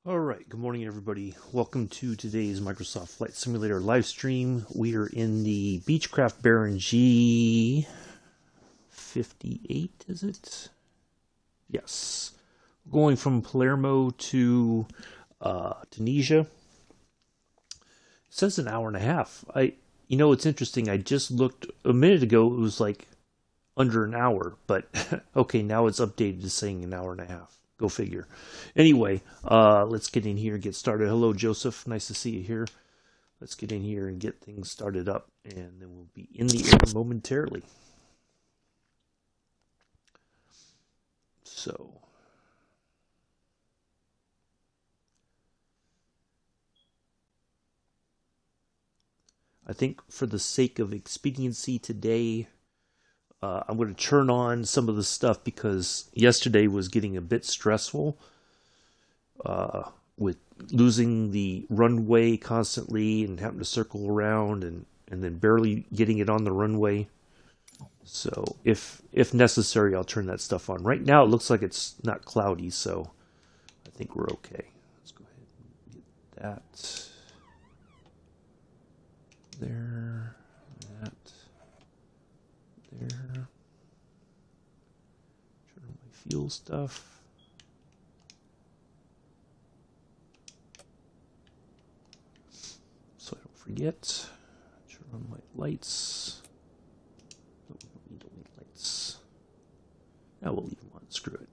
All right, good morning, everybody. Welcome to today's Microsoft Flight Simulator live stream. We are in the Beechcraft Baron G58, is it? Yes. Going from Palmero to Tunisia. It says an hour and a half. It's interesting. I just looked a minute ago. It was like under an hour, but okay, now it's updated to saying an hour and a half. Go figure. Anyway, let's get in here and get started. Hello, Joseph. Nice to see you here. Let's get in here and get things started up, and then we'll be in the air momentarily. So, I think for the sake of expediency today, I'm going to turn on some of the stuff because yesterday was getting a bit stressful with losing the runway constantly and having to circle around and then barely getting it on the runway. So if necessary, I'll turn that stuff on. Right now, it looks like it's not cloudy, so I think we're okay. Let's go ahead and get that there, that. There. Turn on my fuel stuff. So I don't forget. Turn on my lights. No, we don't need only lights. Now we'll leave them on. Screw it.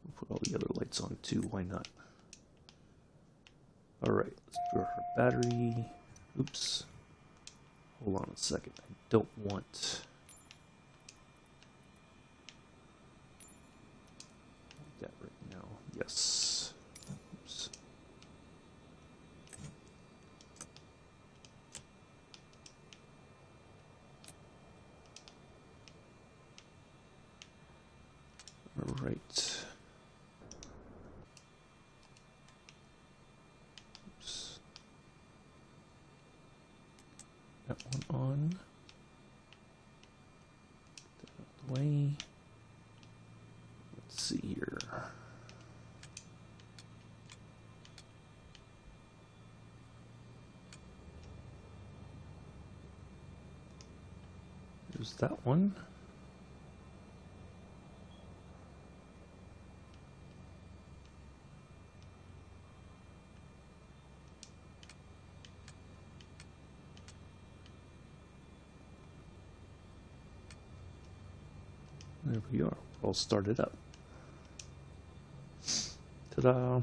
We'll put all the other lights on too. Why not? Alright, let's put our battery. Oops. Hold on a second. I don't want that right now. Yes. Oops. Alright. That one on. Get that out of the way. Let's see here. There's that one. There we are. All started up. Ta-da!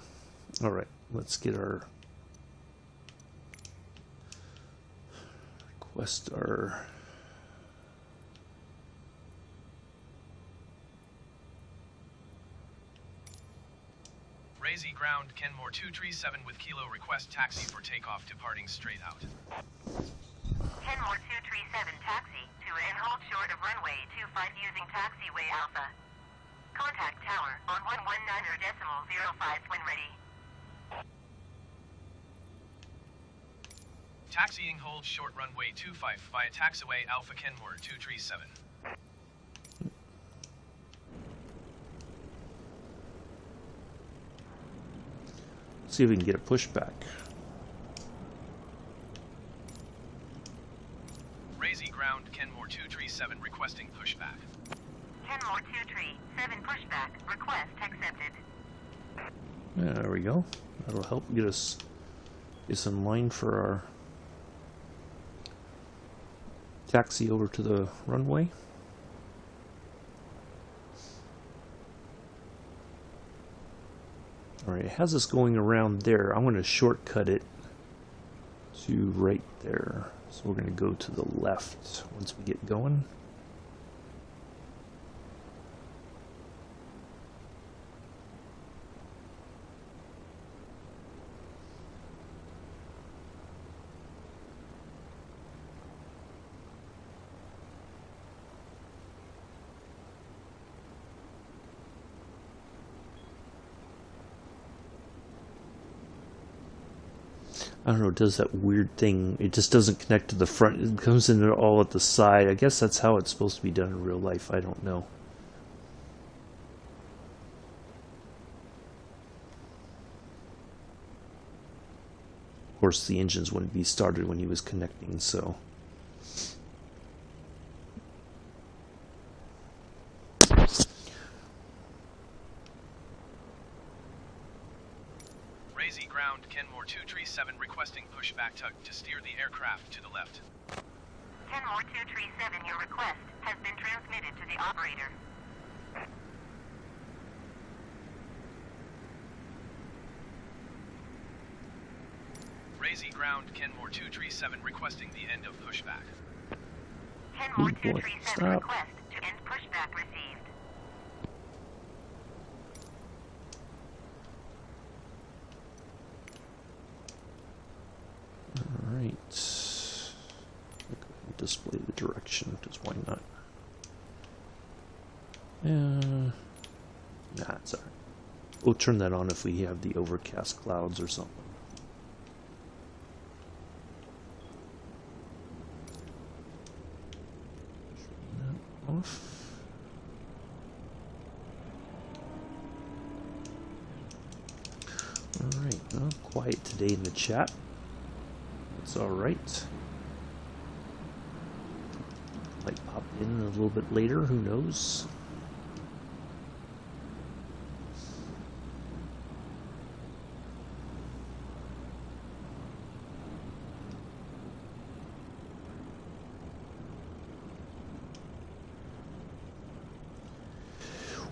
All right, let's get our request our Raisi ground Kenmore 237 with Kilo request taxi for takeoff departing straight out. Kenmore 237 taxi to and hold short of runway 25 using taxiway Alpha. Contact tower on 119.05 when ready. Taxiing hold short runway 25 via taxiway Alpha Kenmore 237. see if we can get a pushback. Raisi ground Kenmore 237 requesting pushback. Kenmore 237 pushback request accepted. There we go. That'll help get us in line for our taxi over to the runway. Alright, it has us going around there. I'm going to shortcut it to right there. So we're going to go to the left once we get going. I don't know, it does that weird thing. It just doesn't connect to the front. It comes in all at the side. I guess that's how it's supposed to be done in real life. I don't know. Of course, the engines wouldn't be started when he was connecting, so... Raisi ground, Kenmore 237 requesting pushback tug to steer the aircraft to the left. Kenmore 237, your request has been transmitted to the operator. Raisi ground, Kenmore 237 requesting the end of pushback. Kenmore Oh boy, 237 stop. request to end pushback received. Alright. Display the direction, because why not? Nah, it's alright. We'll turn that on if we have the overcast clouds or something. Turn that off. Alright, well, quiet today in the chat. It's alright. Might pop in a little bit later, who knows?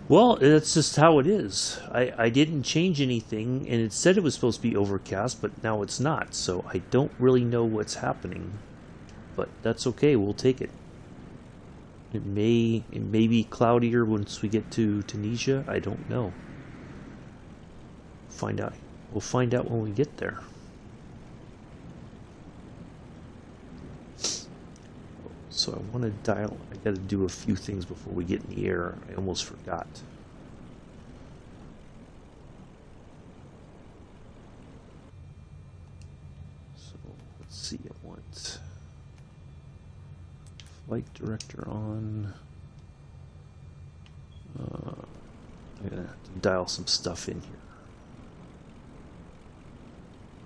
Well, that's just how it is. I didn't change anything, and it said it was supposed to be overcast, but now it's not, so I don't really know what's happening. But that's okay, we'll take it. It may be cloudier once we get to Tunisia, I don't know. Find out. We'll find out when we get there. So I want to dial, I got to do a few things before we get in the air. I almost forgot. So let's see, I want flight director on. I'm going to have to dial some stuff in here.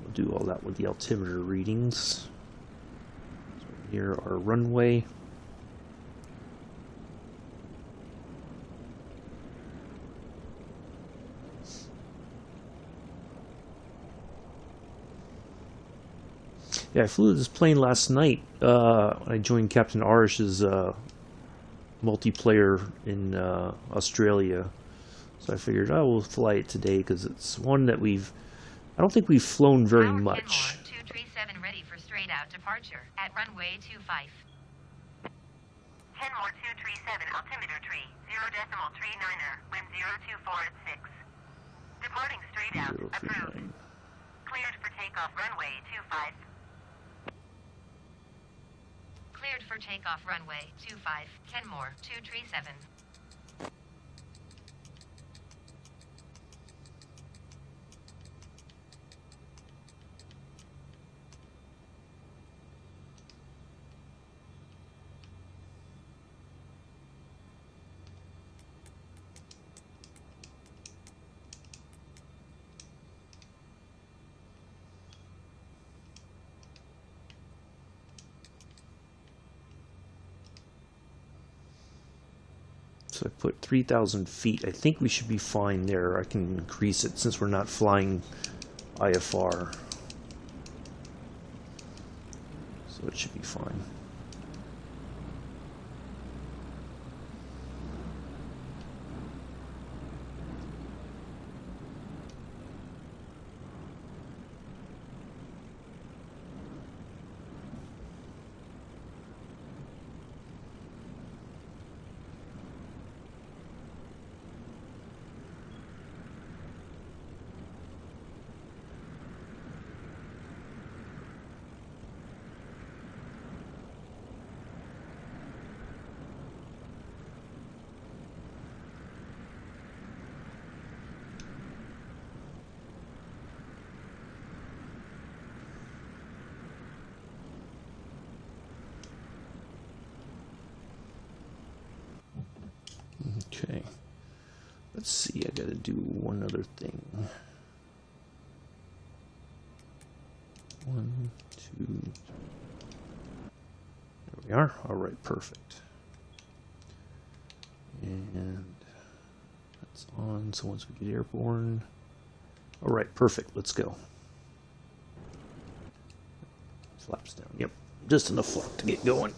We'll do all that with the altimeter readings. Here our runway. Yeah, I flew this plane last night. I joined Captain Arish's multiplayer in Australia. So I figured, oh, we'll fly it today because it's one that I don't think we've flown very much. Kenmore 237 ready for straight out departure at runway 25. Kenmore 237 altimeter tree 0.39er, wind 024 at 6. Departing straight out, approved. Cleared for takeoff runway 25. Cleared for takeoff runway 25, Kenmore 237. So I put 3,000 feet. I think we should be fine there. I can increase it since we're not flying IFR. So it should be fine. Let's see, I gotta do one other thing. 1, 2, 3. There we are. All right, perfect. And that's on, so once we get airborne. All right, perfect, let's go. Flaps down, yep, just enough flap to get going.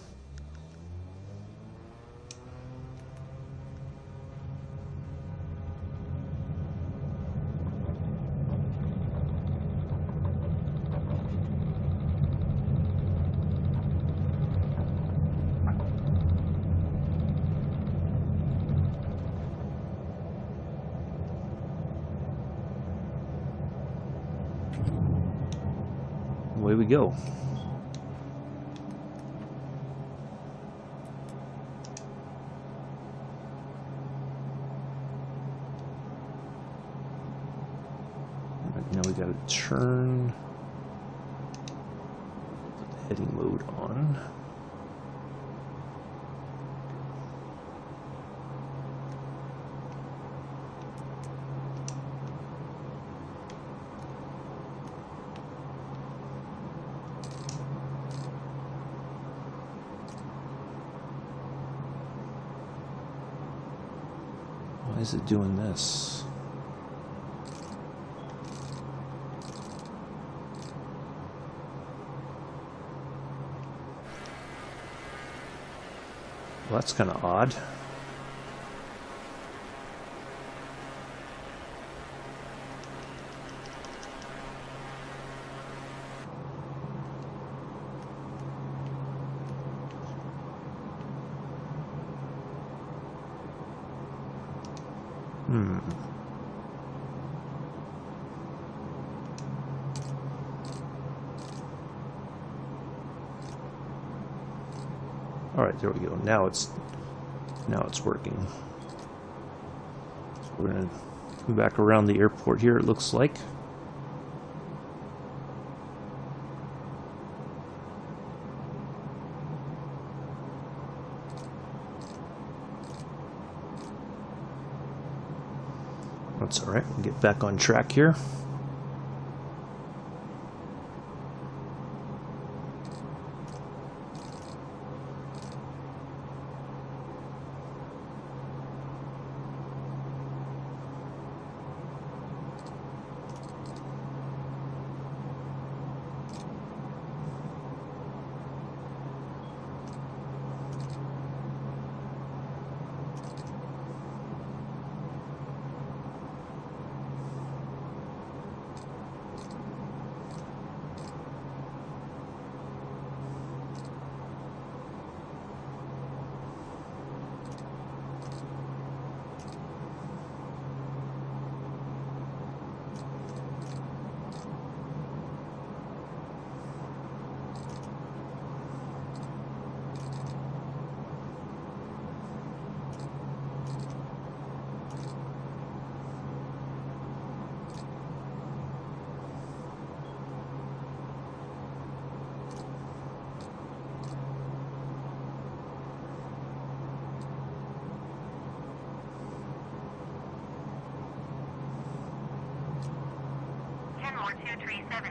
Away we go. Right, now we got to turn. Put the heading mode on. Why is it doing this? Well, that's kind of odd. All right, there we go. Now it's working. So we're gonna come back around the airport here. It looks like. That's all right. We'll get back on track here.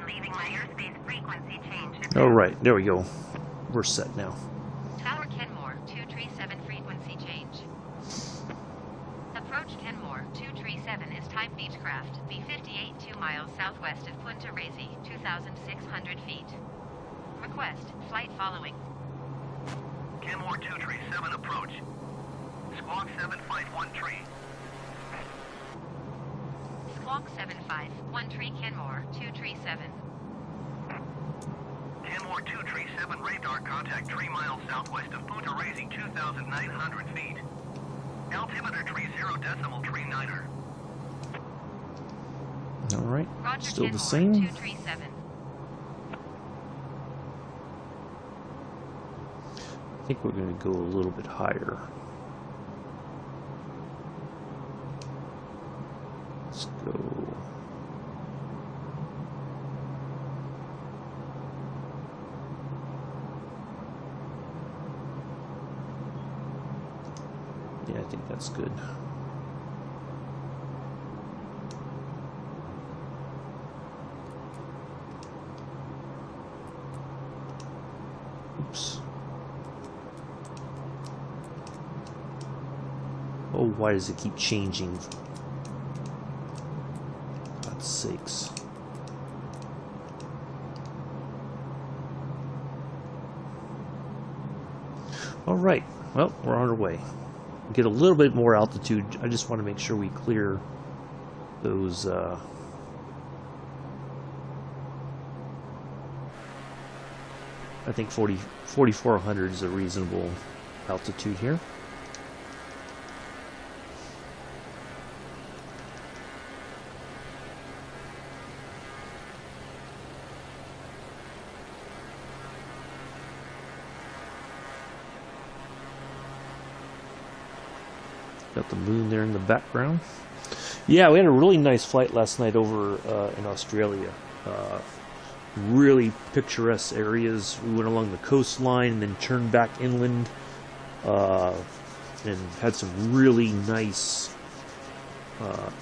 Leaving my airspace frequency change. All right, there we go. We're set now. Tower Kenmore, 237 frequency change. Approach Kenmore, 237 is type Beechcraft, B58 2 miles southwest of Punta Raisi, 2,600 feet. Request, flight following. Kenmore 237 approach. Squawk 751 tree. Squawk 75, 13 Kenmore, 237. Kenmore 237 radar contact 3 miles southwest of Punta Raisi, 2,900 feet. Altimeter 30.39er. All right, Roger, still Kenmore, the same. 237. I think we're going to go a little bit higher. Let's go. Yeah, I think that's good. Oh, why does it keep changing? For God's sakes. Alright, well, we're on our way. Get a little bit more altitude. I just want to make sure we clear those I think 4,400 is a reasonable altitude here. Got the moon there in the background. Yeah, we had a really nice flight last night over in Australia. Really picturesque areas. We went along the coastline and then turned back inland and had some really nice,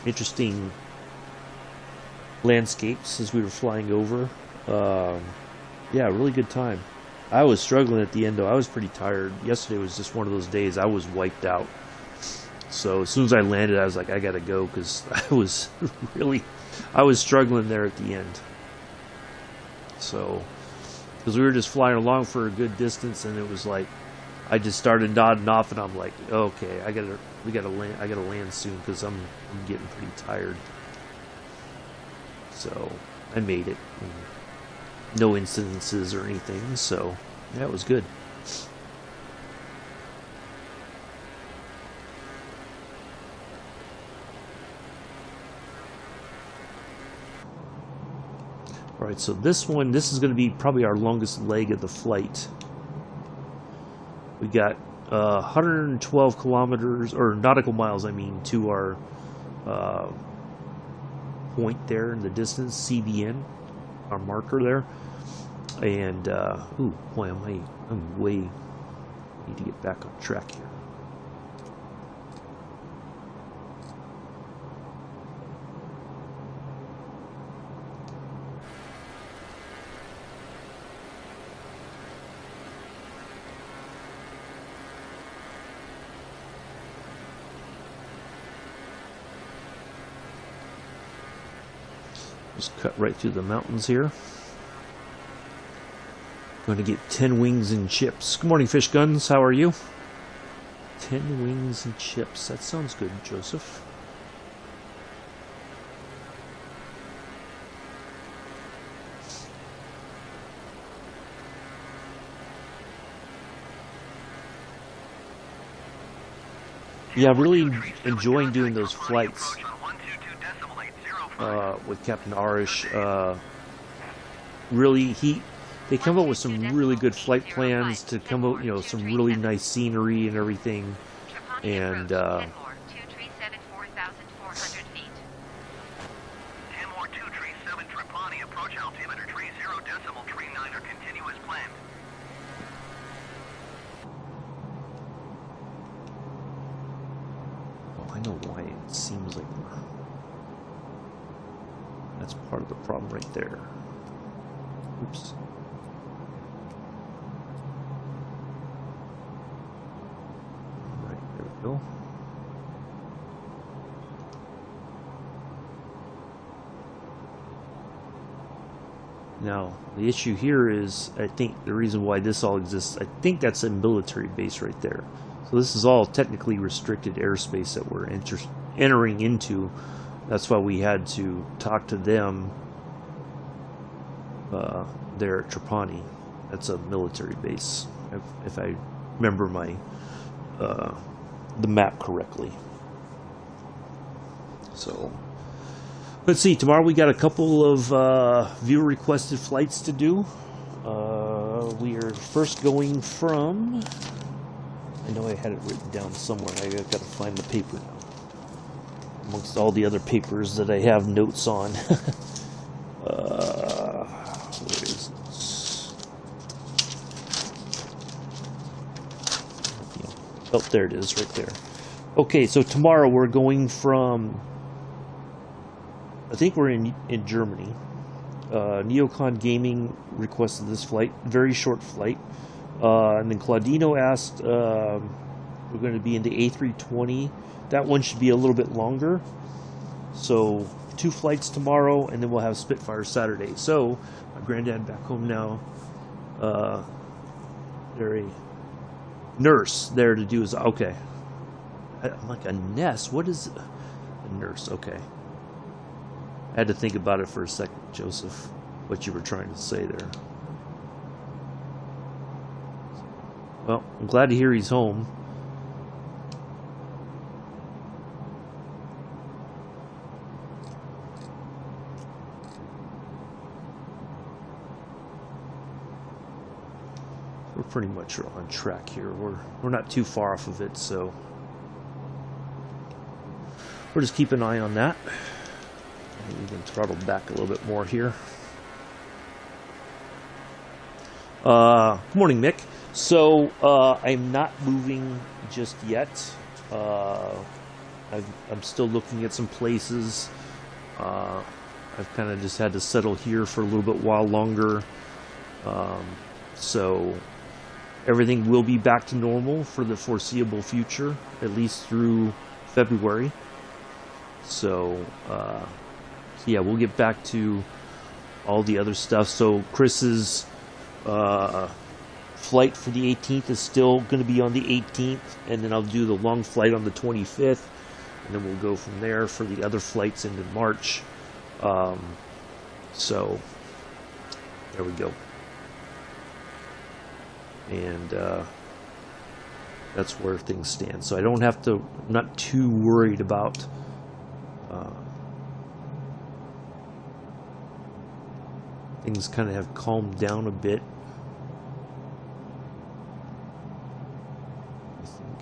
interesting landscapes as we were flying over. Yeah, really good time. I was struggling at the end though. I was pretty tired. Yesterday was just one of those days I was wiped out. So as soon as I landed, I was like, I gotta go, because I was struggling there at the end. So, because we were just flying along for a good distance, and it was like, I just started nodding off, and I'm like, okay, I gotta land soon, because I'm getting pretty tired. So I made it. No incidences or anything, so yeah, it was good. Alright, so this is going to be probably our longest leg of the flight. We got 112 kilometers, or nautical miles, I mean, to our point there in the distance, CBN, our marker there. And, ooh, boy, I'm way, need to get back on track here. Just cut right through the mountains here. Going to get 10 wings and chips. Good morning, Fish Guns. How are you? 10 wings and chips. That sounds good, Joseph. Yeah, I'm really enjoying doing those flights with Captain Arish. Really, they come up with some really good flight plans to come up, some really nice scenery and everything. And 10 more 237 Trapani, approach altimeter 30.39 are continuous planned. I know why it seems like that's part of the problem right there. Oops. Right, there we go. Now, the issue here is, I think the reason why this all exists, I think that's a military base right there. So this is all technically restricted airspace that we're entering into. That's why we had to talk to them there at Trapani. That's a military base, if I remember my the map correctly. So let's see. Tomorrow we got a couple of viewer requested flights to do. We are first going from. I know I had it written down somewhere. I got to find the paper now. Amongst all the other papers that I have notes on. Where is it? Oh, there it is, right there. Okay, so tomorrow we're going from, I think we're in Germany. Neocon Gaming requested this flight, very short flight. And then Claudino asked we're going to be in the A320. That one should be a little bit longer. So 2 flights tomorrow, and then we'll have Spitfire Saturday. So my granddad back home now. They're a nurse there to do his. Okay. I'm like, a nest? What is a nurse? Okay. I had to think about it for a second, Joseph, what you were trying to say there. Well, I'm glad to hear he's home. We're pretty much on track here. We're not too far off of it, so we'll just keep an eye on that. We can throttle back a little bit more here. Good morning, Mick. So I'm not moving just yet. I'm still looking at some places. I've kind of just had to settle here for a little bit while longer. So everything will be back to normal for the foreseeable future, at least through February. So yeah, we'll get back to all the other stuff. So Chris's flight for the 18th is still going to be on the 18th, and then I'll do the long flight on the 25th, and then we'll go from there for the other flights into March. So there we go. And that's where things stand. So I don't have to, I'm not too worried about things kind of have calmed down a bit. I think.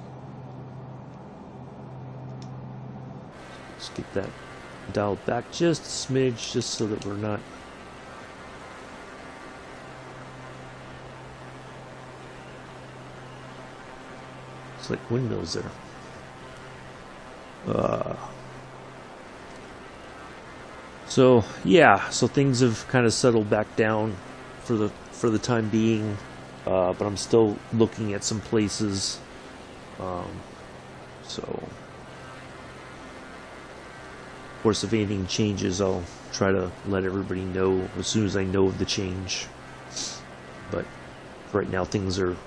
Let's get that dialed back just a smidge, just so that we're not it's like windmills there. So yeah, so things have kind of settled back down for the time being, but I'm still looking at some places. So of course, if anything changes, I'll try to let everybody know as soon as I know of the change. But right now, things are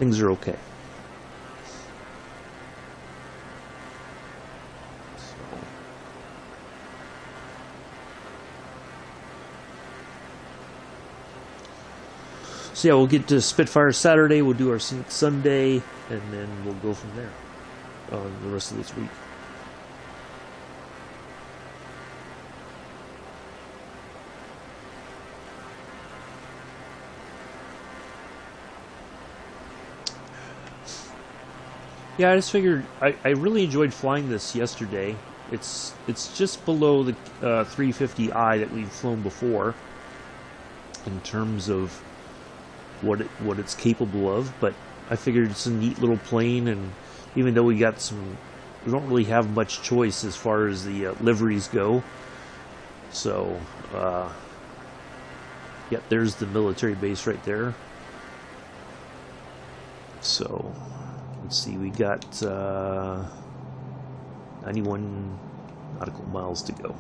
okay. So yeah, we'll get to Spitfire Saturday, we'll do our Scenic Sunday, and then we'll go from there on the rest of this week. Yeah, I just figured I really enjoyed flying this yesterday. It's just below the 350i that we've flown before in terms of what it's capable of, but I figured it's a neat little plane, and even though we don't really have much choice as far as the liveries go. So yeah, there's the military base right there. So let's see, we got 91 nautical miles to go.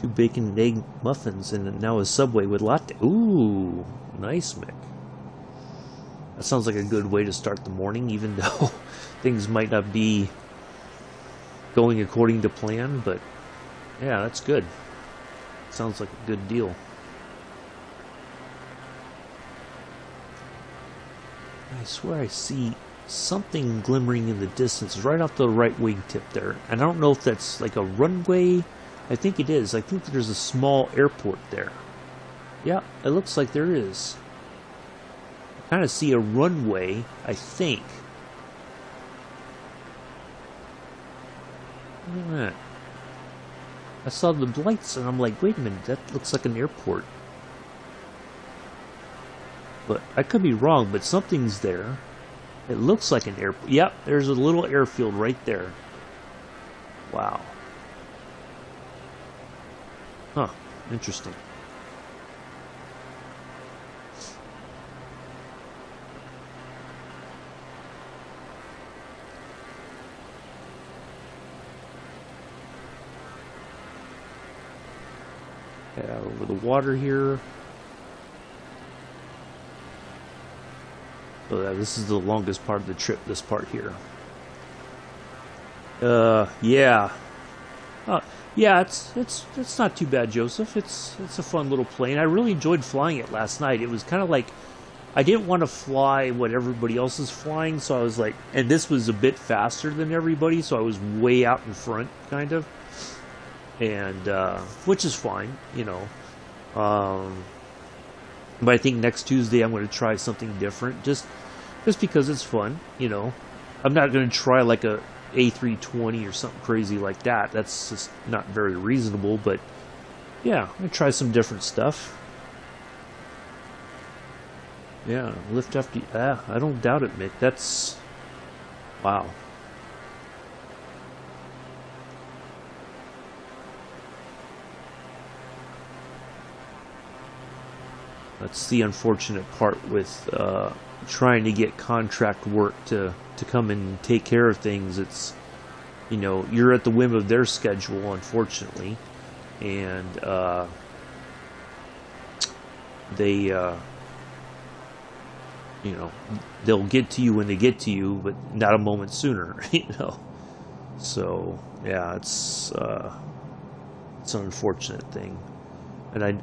Two bacon and egg muffins, and now a Subway with latte. Ooh, nice, Mick. That sounds like a good way to start the morning, even though things might not be going according to plan, but yeah, that's good. Sounds like a good deal. I swear I see something glimmering in the distance right off the right wingtip there. And I don't know if that's like a runway. I think it is. I think there's a small airport there. Yeah, it looks like there is. I kind of see a runway, I think. Look at that. I saw the lights and I'm like, wait a minute, that looks like an airport. But I could be wrong, but something's there. It looks like an airport. Yep, there's a little airfield right there. Wow. Huh, interesting. over the water here. So this is the longest part of the trip, this part here. Yeah. Yeah, it's not too bad, Joseph. It's a fun little plane. I really enjoyed flying it last night. It was kind of like, I didn't want to fly what everybody else is flying, so I was like, and this was a bit faster than everybody, so I was way out in front, kind of. And, which is fine, you know. But I think next Tuesday I'm going to try something different, just because it's fun, you know. I'm not going to try like a A320 or something crazy like that. That's just not very reasonable, but yeah, I'm going to try some different stuff. Yeah, lift after... I don't doubt it, Mick. That's... Wow. That's the unfortunate part with trying to get contract work to come and take care of things. It's, you know, you're at the whim of their schedule, unfortunately. And they... you know, they'll get to you when they get to you, but not a moment sooner, you know. So, yeah, it's an unfortunate thing. And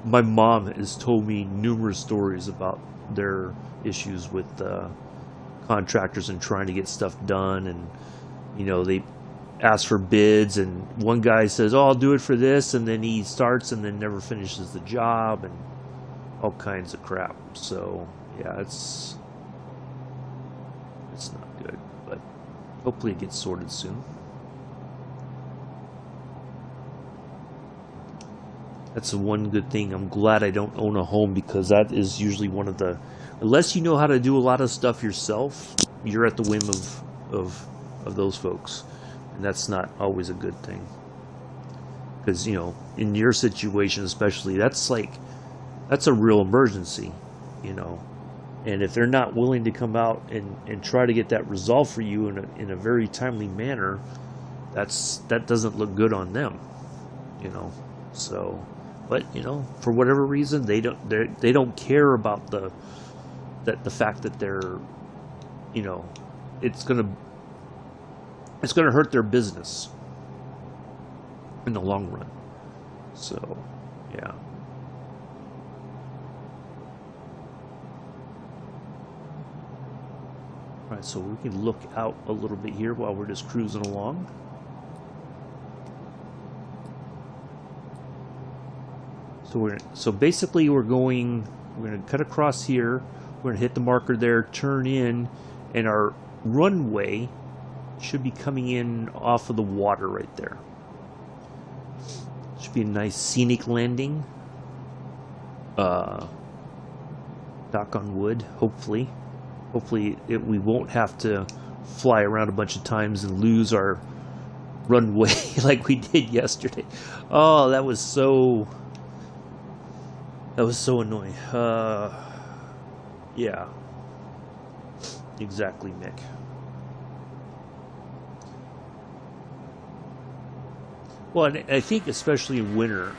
my mom has told me numerous stories about their issues with contractors and trying to get stuff done. And, you know, they ask for bids, and one guy says, oh, I'll do it for this, and then he starts and then never finishes the job, and all kinds of crap. So... yeah, it's not good, but hopefully it gets sorted soon. That's the one good thing. I'm glad I don't own a home, because that is usually one of the... unless you know how to do a lot of stuff yourself, you're at the whim of those folks. And that's not always a good thing. Because, you know, in your situation especially, that's a real emergency, you know. And if they're not willing to come out and try to get that resolved for you in a very timely manner, that doesn't look good on them, you know. So, but you know, for whatever reason, they don't care about the fact that they're, you know, it's gonna hurt their business in the long run. So, yeah. Alright, so we can look out a little bit here while we're just cruising along. So basically we're going to cut across here, we're going to hit the marker there, turn in, and our runway should be coming in off of the water right there. Should be a nice scenic landing. Knock on wood, hopefully. Hopefully we won't have to fly around a bunch of times and lose our runway like we did yesterday. Oh, that was so annoying. Yeah. Exactly, Mick. Well, and I think especially in winter,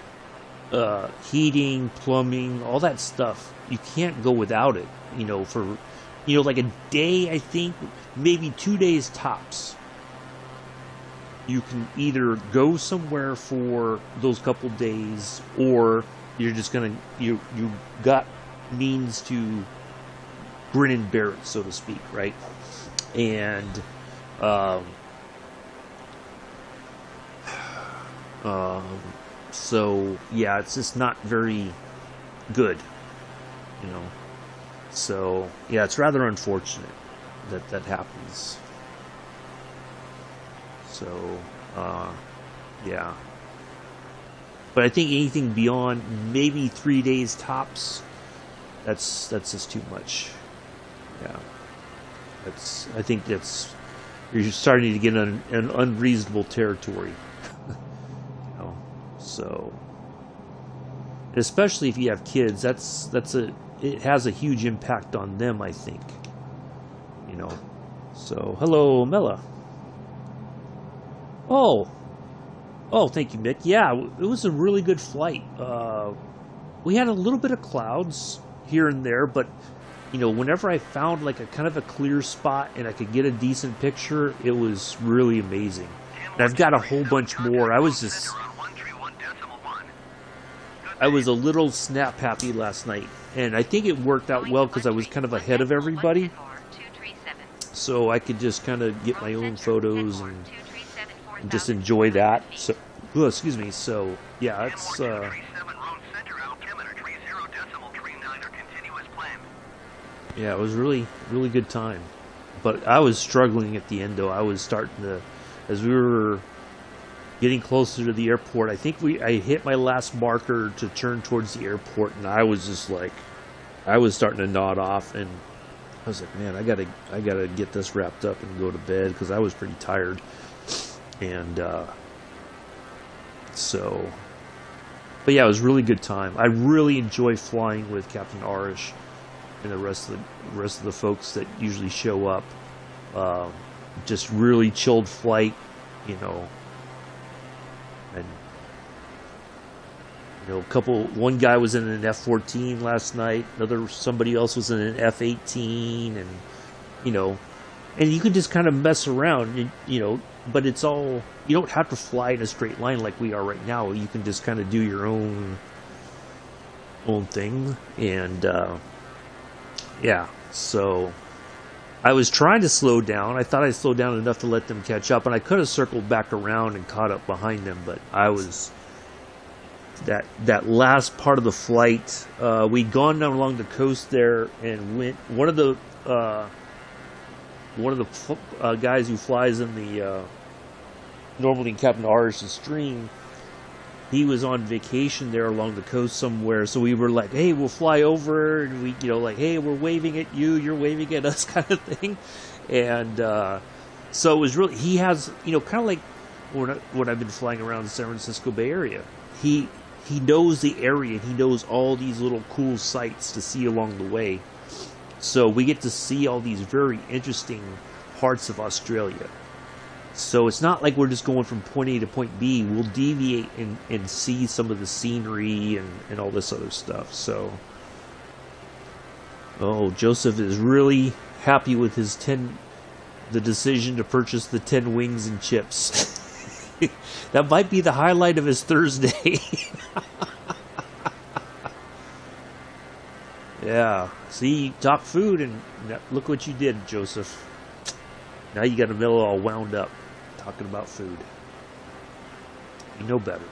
heating, plumbing, all that stuff, you can't go without it, you know, for... you know, like a day, I think, maybe 2 days tops. You can either go somewhere for those couple days, or you're just gonna you got means to grin and bear it, so to speak, right? And so yeah, it's just not very good, you know. So, yeah, it's rather unfortunate that happens. So, yeah. But I think anything beyond maybe 3 days tops, that's just too much. Yeah. I think you're starting to get an unreasonable territory. You know, so, especially if you have kids, it has a huge impact on them, I think. You know. So, hello, Mela. Oh, Oh, thank you, Mick. Yeah, it was a really good flight. We had a little bit of clouds here and there, but whenever I found like a kind of a clear spot and I could get a decent picture, it was really amazing. And I've got a whole bunch more. I was a little snap happy last night, and I think it worked out well because I was kind of ahead of everybody, so I could just kind of get my own photos and just enjoy that. So, excuse me. So yeah, it's yeah, it was really good time. But I was struggling at the end though. I was starting to, as we were getting closer to the airport, I think I hit my last marker to turn towards the airport, and I was just like, I was starting to nod off, and I was like, man, I gotta get this wrapped up and go to bed because I was pretty tired. And so, but yeah, it was a really good time. I really enjoy flying with Captain Arish and the rest of the folks that usually show up. Just really chilled flight, and one guy was in an F-14 last night, somebody else was in an F-18, and and you can just kind of mess around, but it's all, you don't have to fly in a straight line like we are right now. You can just kind of do your own thing, and yeah, so I was trying to slow down. I thought I slowed down enough to let them catch up, and I could have circled back around and caught up behind them, but I was, that last part of the flight, we'd gone down along the coast there and went, one of the guys who flies in the normally in Captain Arish's stream, he was on vacation there along the coast somewhere, so we were like, hey, we'll fly over, and we, like, hey, we're waving at you, you're waving at us, kind of thing. And so it was really, he has, kind of like when I've been flying around the San Francisco Bay Area, he knows the area, he knows all these little cool sights to see along the way. So we get to see all these very interesting parts of Australia. So it's not like we're just going from point A to point B. We'll deviate and see some of the scenery and all this other stuff. So, Joseph is really happy with the decision to purchase the 10 wings and chips. That might be the highlight of his Thursday. Yeah. See, talk food, and look what you did, Joseph. Now you got a mill all wound up talking about food. You know better.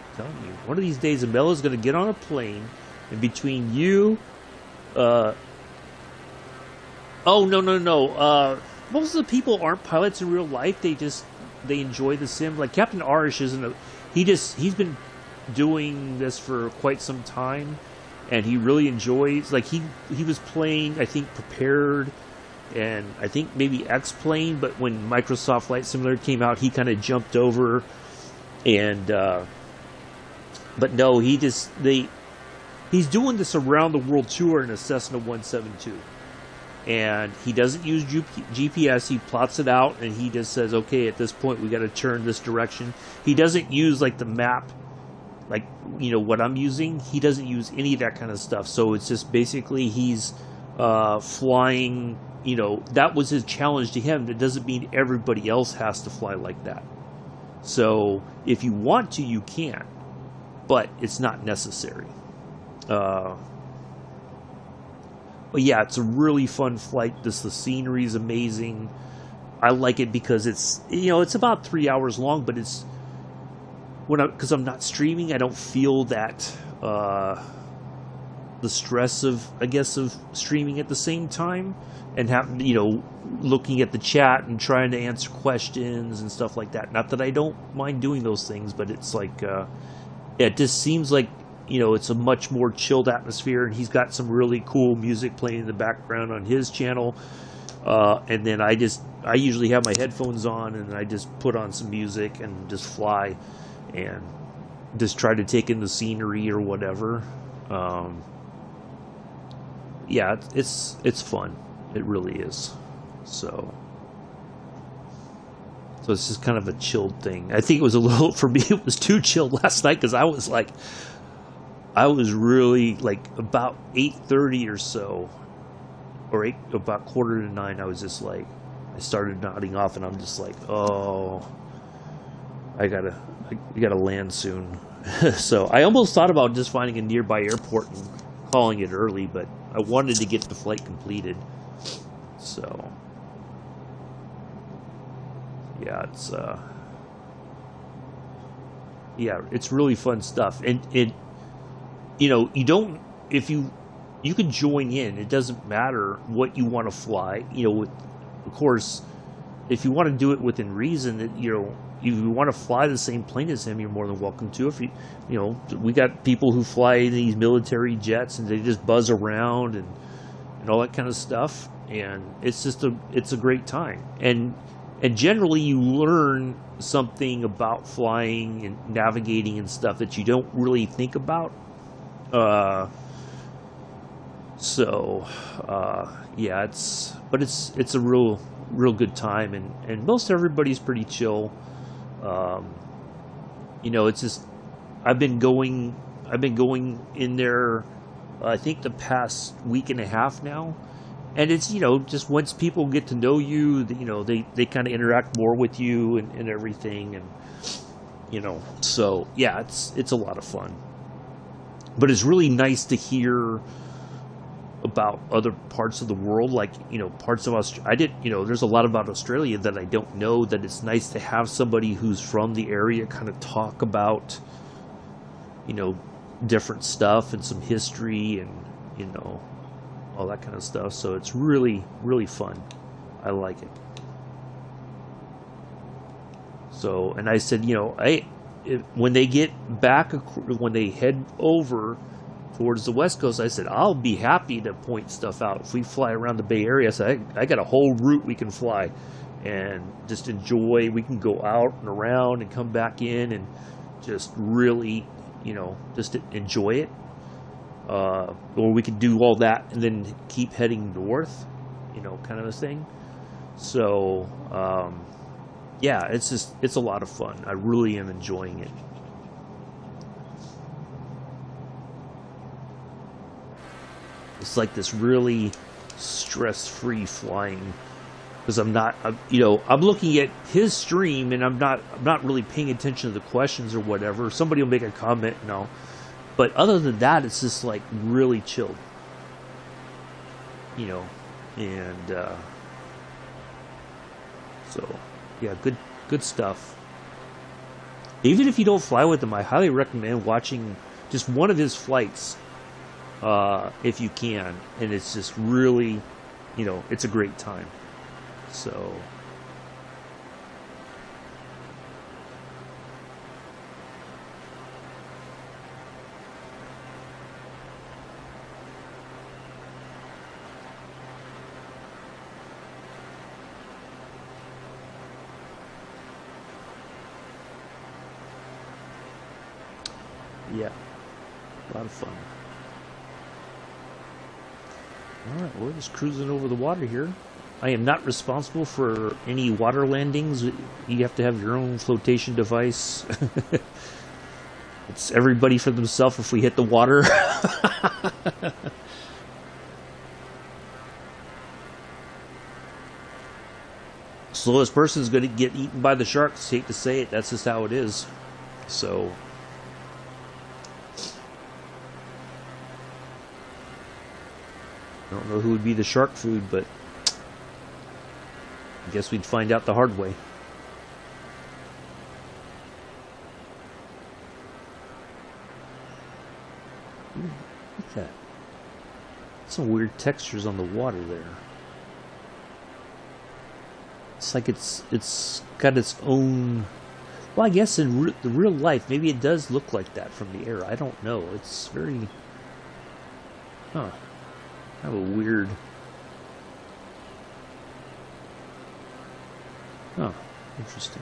I'm telling you, one of these days, Amella's going to get on a plane, and between you, oh, no. Most of the people aren't pilots in real life. They enjoy the sim. Like Captain Arish isn't he's been doing this for quite some time, and he really enjoys, like, he was playing, I think, Prepared, and I think maybe X-Plane, but when Microsoft Flight Simulator came out, he kind of jumped over, and but no, he's doing this around the world tour in a Cessna 172, and he doesn't use GPS. He plots it out, and he just says, okay, at this point we got to turn this direction. He doesn't use like the map, like, what I'm using. He doesn't use any of that kind of stuff. So it's just basically he's flying, that was his challenge to him. That doesn't mean everybody else has to fly like that. So if you want to, you can, but it's not necessary. But yeah, it's a really fun flight. The scenery is amazing. I like it because it's, it's about 3 hours long, but it's, because I'm not streaming, I don't feel that the stress of streaming at the same time, and looking at the chat and trying to answer questions and stuff like that. Not that I don't mind doing those things, but it's like it just seems like it's a much more chilled atmosphere, and he's got some really cool music playing in the background on his channel. And then I usually have my headphones on, and I just put on some music and just fly and just try to take in the scenery or whatever. Yeah, it's fun. It really is. So it's just kind of a chilled thing. I think it was a little, for me, it was too chilled last night because I was really like about 8:30 or so, or about 8:45. I was just like, I started nodding off, and I'm just like, oh, I gotta land soon. So I almost thought about just finding a nearby airport and calling it early, but I wanted to get the flight completed. So yeah, it's really fun stuff, and you don't, if you can join in. It doesn't matter what you want to fly. Of course, if you want to do it within reason, that if you want to fly the same plane as him, you're more than welcome to. If we got people who fly these military jets and they just buzz around and all that kind of stuff, and it's a great time. And generally you learn something about flying and navigating and stuff that you don't really think about. Yeah, it's a real good time, and most everybody's pretty chill. It's just, I've been going in there, I think the past week and a half now, and it's, just once people get to know you, they kind of interact more with you and everything, and so yeah, it's a lot of fun. But it's really nice to hear about other parts of the world, like parts of Australia. There's a lot about Australia that I don't know, that it's nice to have somebody who's from the area kind of talk about different stuff and some history and all that kind of stuff. So it's really, really fun. I like it. So, and I said, when they get back, when they head over towards the West Coast, I said, I'll be happy to point stuff out. If we fly around the Bay Area, I said, I got a whole route we can fly and just enjoy. We can go out and around and come back in and just really, just enjoy it. Or we could do all that and then keep heading north, kind of a thing. So, yeah, it's a lot of fun. I really am enjoying it. It's like this really stress-free flying, because I'm looking at his stream and I'm not really paying attention to the questions or whatever. Somebody will make a comment but other than that, it's just like really chilled, and so yeah, good stuff. Even if you don't fly with him, I highly recommend watching just one of his flights. If you can, and it's just really, it's a great time. So, yeah, a lot of fun. Alright, we're just cruising over the water here. I am not responsible for any water landings. You have to have your own flotation device. It's everybody for themselves if we hit the water. Slowest person's going to get eaten by the sharks. Hate to say it, that's just how it is. So... I don't know who would be the shark food, but I guess we'd find out the hard way. Ooh, look at that. Some weird textures on the water there. It's like it's got its own... Well, I guess in the real life, maybe it does look like that from the air. I don't know. It's very... Huh. Kind of a weird... Oh, interesting.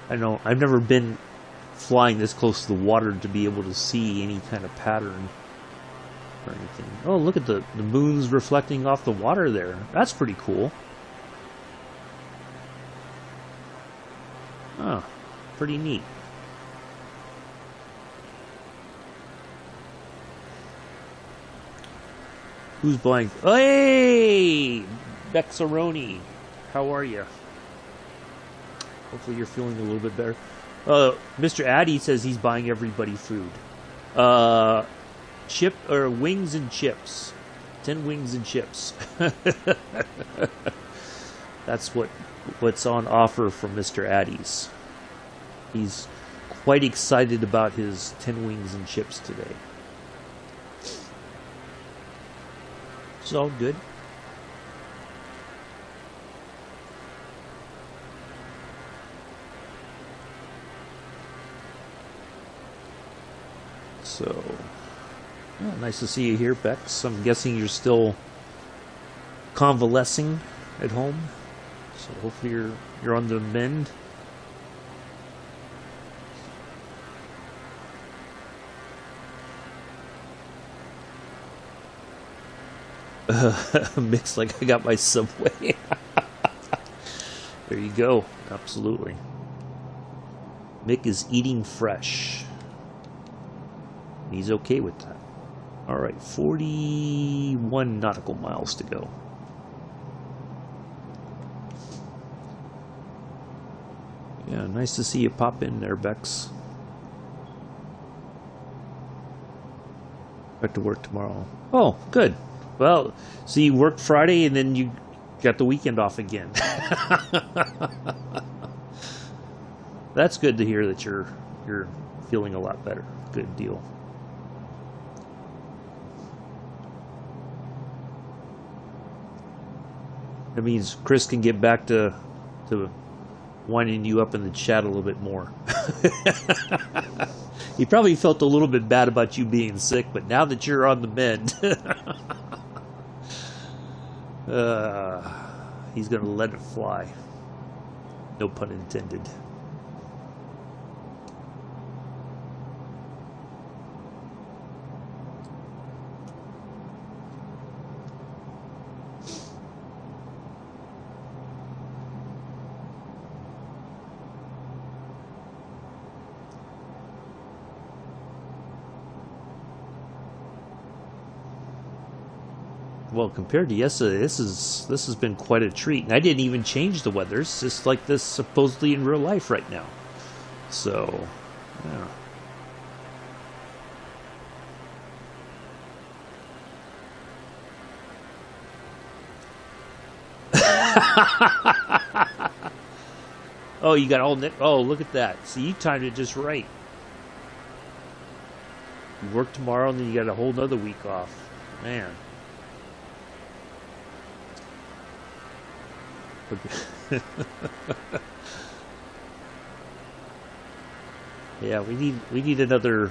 I know, I've never been flying this close to the water to be able to see any kind of pattern. or anything. Oh, look at the moon's reflecting off the water there. That's pretty cool. Oh, pretty neat. Who's buying? Hey, Bexaroni, how are you? Hopefully you're feeling a little bit better. Mr. Addy says he's buying everybody food. Chip or wings and chips. 10 wings and chips. That's what's on offer from Mr. Addy's. He's quite excited about his 10 wings and chips today. It's all good. So, well, nice to see you here, Bex. I'm guessing you're still convalescing at home. So hopefully you're on the mend. Mixed like I got my Subway. There you go. Absolutely. Mick is eating fresh. He's okay with that. Alright, 41 nautical miles to go. Yeah, nice to see you pop in there, Bex. Back to work tomorrow. Oh, good. Well, so you worked Friday and then you got the weekend off again. That's good to hear that you're feeling a lot better. Good deal. That means Chris can get back to winding you up in the chat a little bit more. He probably felt a little bit bad about you being sick, but now that you're on the mend, he's going to let it fly. No pun intended. Well, compared to yesterday, this has been quite a treat. And I didn't even change the weather. It's just like this supposedly in real life right now. So, yeah. Oh, you got all... Oh, look at that. See, you timed it just right. You work tomorrow, and then you got a whole nother week off. Man. Yeah, we need another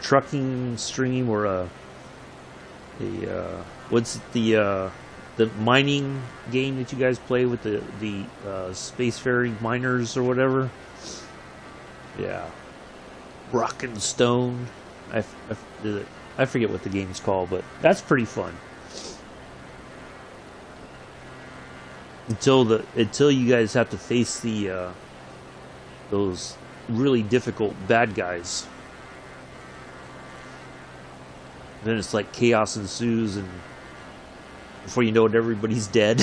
trucking stream or what's the mining game that you guys play with the spacefaring miners or whatever? Yeah, Rock and Stone. I forget what the game's called, but that's pretty fun. Until you guys have to face the those really difficult bad guys. Then it's like chaos ensues, and before you know it, everybody's dead.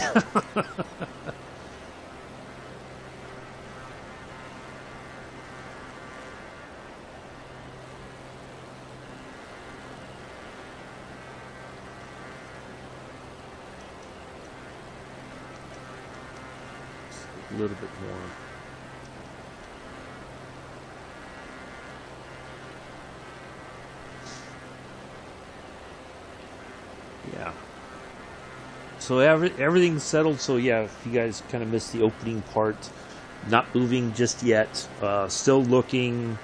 A little bit more. Yeah. So everything's settled. So yeah, if you guys kind of missed the opening part, not moving just yet. Still looking.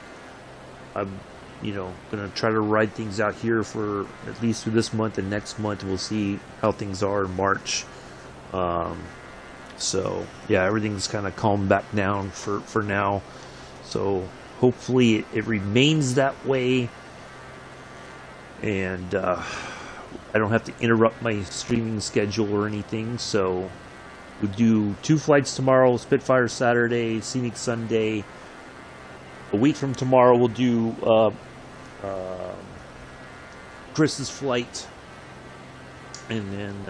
I'm, gonna try to ride things out here for at least through this month and next month. We'll see how things are in March. So yeah, everything's kind of calmed back down for now. So hopefully it remains that way, and I don't have to interrupt my streaming schedule or anything. So we do 2 flights tomorrow, Spitfire Saturday, Scenic Sunday. A week from tomorrow we'll do Chris's flight, and then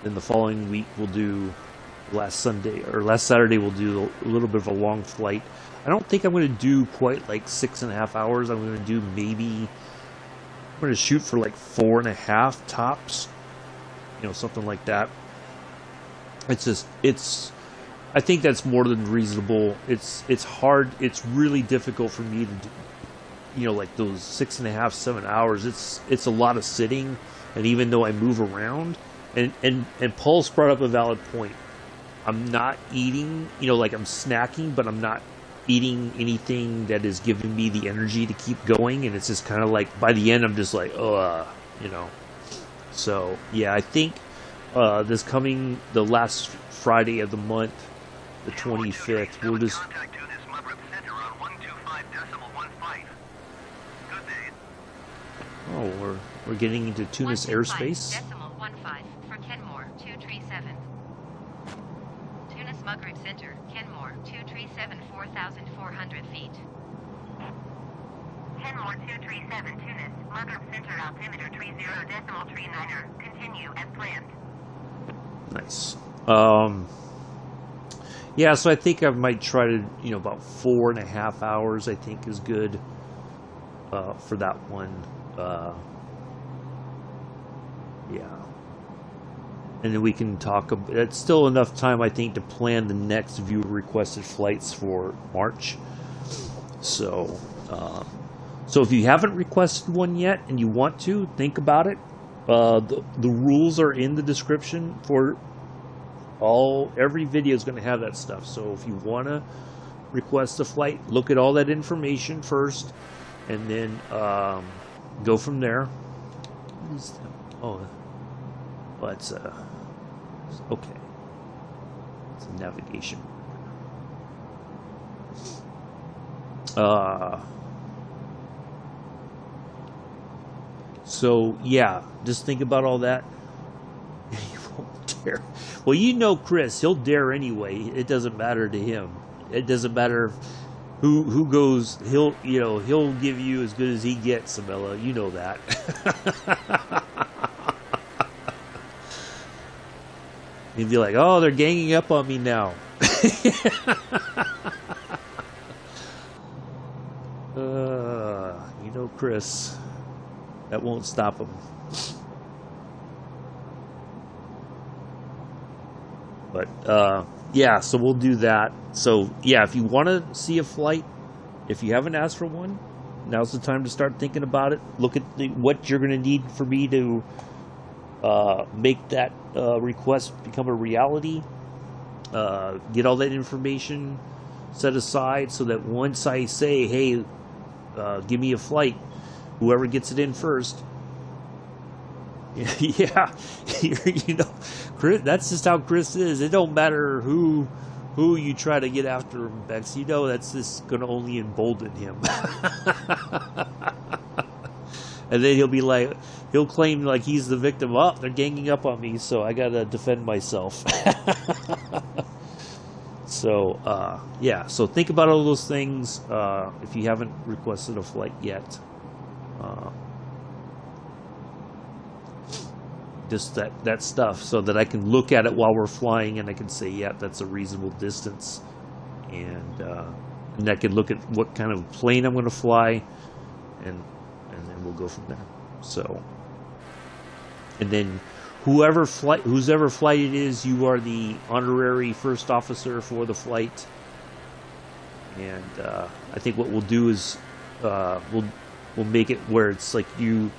the following week we'll do last Saturday we'll do a little bit of a long flight. I don't think I'm going to do quite like 6.5 hours. I'm going to do I'm going to shoot for like 4.5 tops, something like that. I think that's more than reasonable. It's hard. It's really difficult for me to do, like those 6.5, 7 hours. It's a lot of sitting, and even though I move around, and Paul's brought up a valid point. I'm not eating, like I'm snacking, but I'm not eating anything that is giving me the energy to keep going, and it's just kind of like by the end I'm just like, So yeah, I think the last Friday of the month, the 25th, we'll just. Contact Tunis Maghreb Center on 125.15. Good day. Oh, we're getting into Tunis airspace. 125.15 for Kenmore 237. Tunis Maghreb Center, Kenmore 237, 4,400 feet. Kenmore 237, Tunis Maghreb Center, altimeter 30.39er. Continue as planned. Nice. Yeah, so I think I might try to, about 4.5 hours, I think is good for that one. Yeah. And then we can talk about, it's still enough time, I think, to plan the next viewer requested flights for March. So, so if you haven't requested one yet and you want to, think about it. The rules are in the description for every video is going to have that stuff. So if you want to request a flight, look at all that information first, and then go from there. It's okay. It's a navigation. So yeah, just think about all that. You won't dare. Well, Chris, he'll dare anyway. It doesn't matter to him. It doesn't matter who goes. He'll give you as good as he gets, Samela. You know that. He'd be like, "Oh, they're ganging up on me now." Chris, that won't stop him. But yeah, so we'll do that. So yeah, if you want to see a flight, if you haven't asked for one, now's the time to start thinking about it. Look at what you're going to need for me to make that request become a reality. Get all that information set aside so that once I say, hey, give me a flight, whoever gets it in first. Yeah, Chris, that's just how Chris is. It don't matter who you try to get after him, Bex. That's just going to only embolden him. And then he'll claim like he's the victim. Oh, they're ganging up on me, so I got to defend myself. So, yeah, so think about all those things if you haven't requested a flight yet. Just that stuff, so that I can look at it while we're flying and I can say, yeah, that's a reasonable distance. And I can look at what kind of plane I'm going to fly, and then we'll go from there. So, and then whoever flight it is, you are the honorary first officer for the flight. And I think what we'll do is we'll make it where it's like the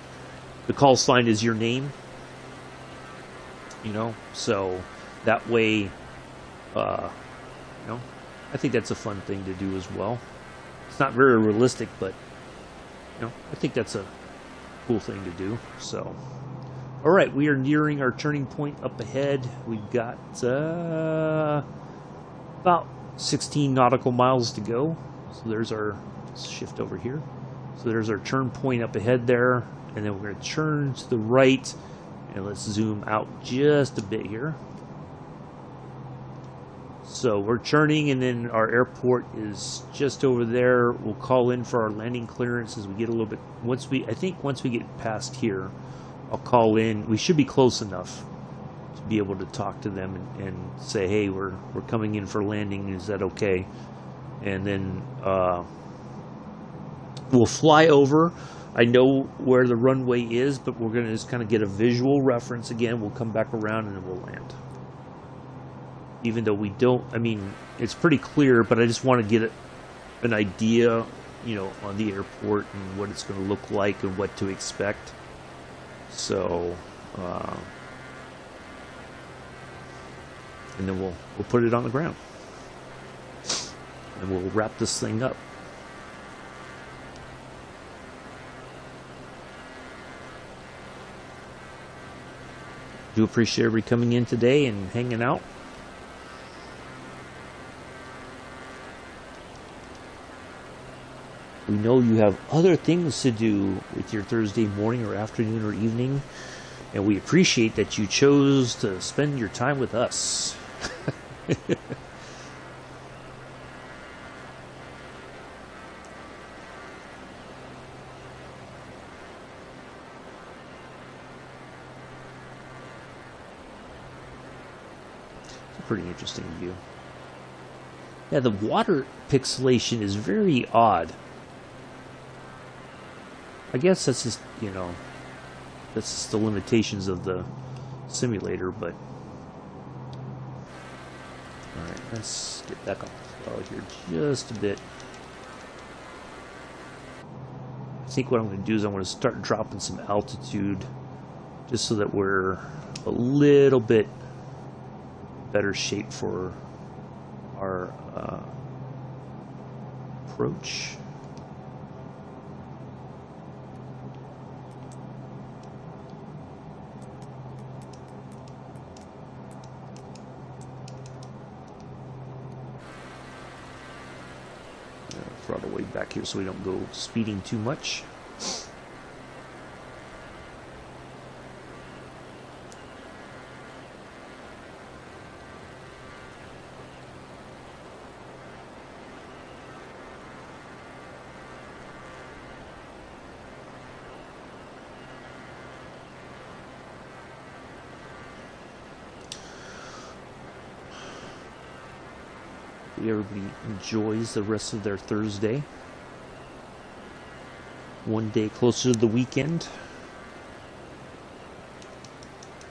call sign is your name. So that way, I think that's a fun thing to do as well. It's not very realistic, but I think that's a cool thing to do. So, all right, we are nearing our turning point up ahead. We've got about 16 nautical miles to go. So there's our shift over here. So there's our turn point up ahead there, and then we're going to turn to the right, and let's zoom out just a bit here. So we're turning, and then our airport is just over there. We'll call in for our landing clearance as we get a little bit. I think once we get past here, I'll call in. We should be close enough to be able to talk to them and say, hey, we're coming in for landing. Is that okay? And then we'll fly over. I know where the runway is, but we're going to just kind of get a visual reference again. We'll come back around and then we'll land. Even though we don't, I mean, it's pretty clear, but I just want to get an idea, you know, on the airport and what it's going to look like and what to expect. So, and then we'll put it on the ground. And we'll wrap this thing up. Do appreciate everybody coming in today and hanging out. We know you have other things to do with your Thursday morning or afternoon or evening, and we appreciate that you chose to spend your time with us. Pretty interesting view. Yeah, the water pixelation is very odd. I guess that's just, you know, that's just the limitations of the simulator, but alright, let's get back on the throttle here just a bit. I think what I'm going to do is I'm going to start dropping some altitude just so that we're a little bit better shape for our approach. Throttle way back here so we don't go speeding too much. Everybody enjoys the rest of their Thursday. One day closer to the weekend.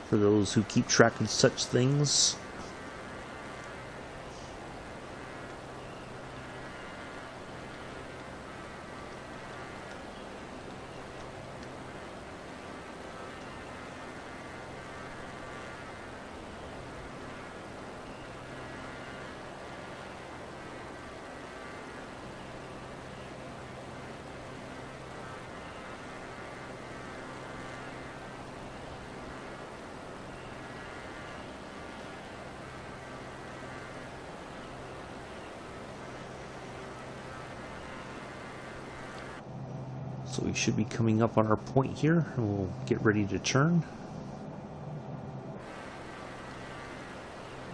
For those who keep track of such things. So we should be coming up on our point here, and we'll get ready to turn.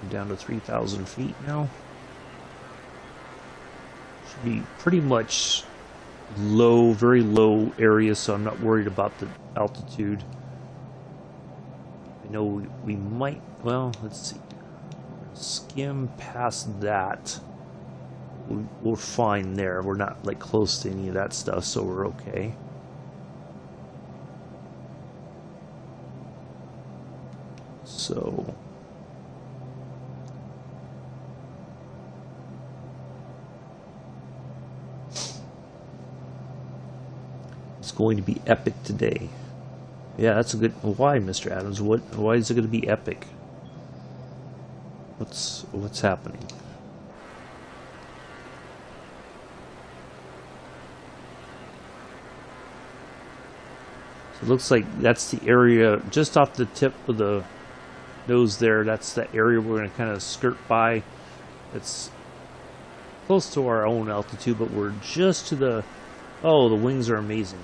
I'm down to 3,000 feet now. Should be pretty much low, very low area, so I'm not worried about the altitude. I know we might, well, let's see. Skim past that. We're fine there. We're not like close to any of that stuff, so we're okay. So it's going to be epic today. Yeah, that's a good. Why, Mr. Adams? Why is it going to be epic? What's happening? It looks like that's the area just off the tip of the nose there. That's the area we're going to kind of skirt by. It's close to our own altitude, but we're just to the Oh, the wings are amazing.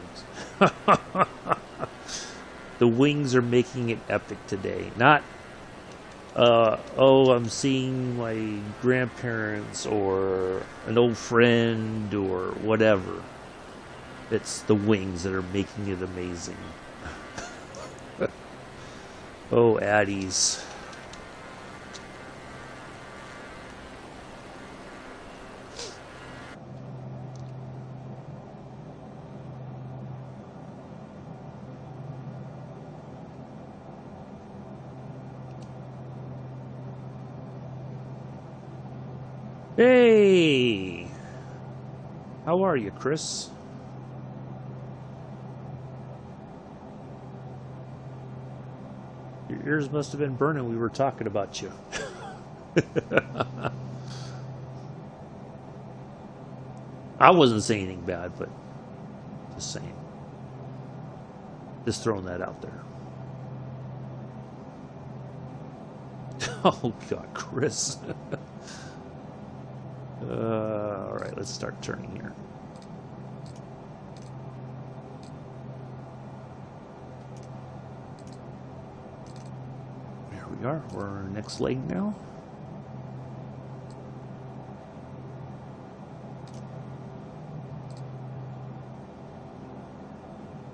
The wings are making it epic today. Not, oh, I'm seeing my grandparents or an old friend or whatever. It's the wings that are making it amazing. Oh, Addies. Hey! How are you, Chris? Your ears must have been burning. We were talking about you. I wasn't saying anything bad, but just saying. Just throwing that out there. Oh, God, Chris. All right, let's start turning here. There we are. We're on our next leg now.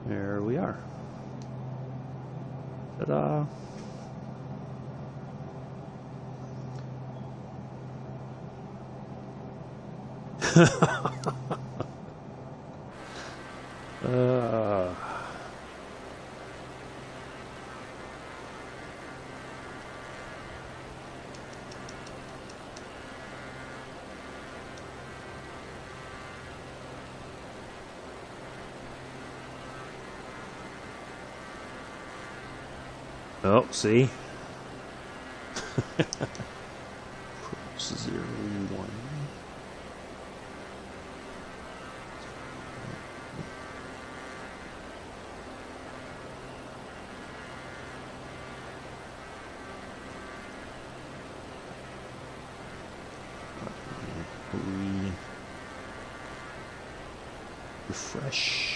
There we are. Ta-da. Oh, see? 0-1. Refresh.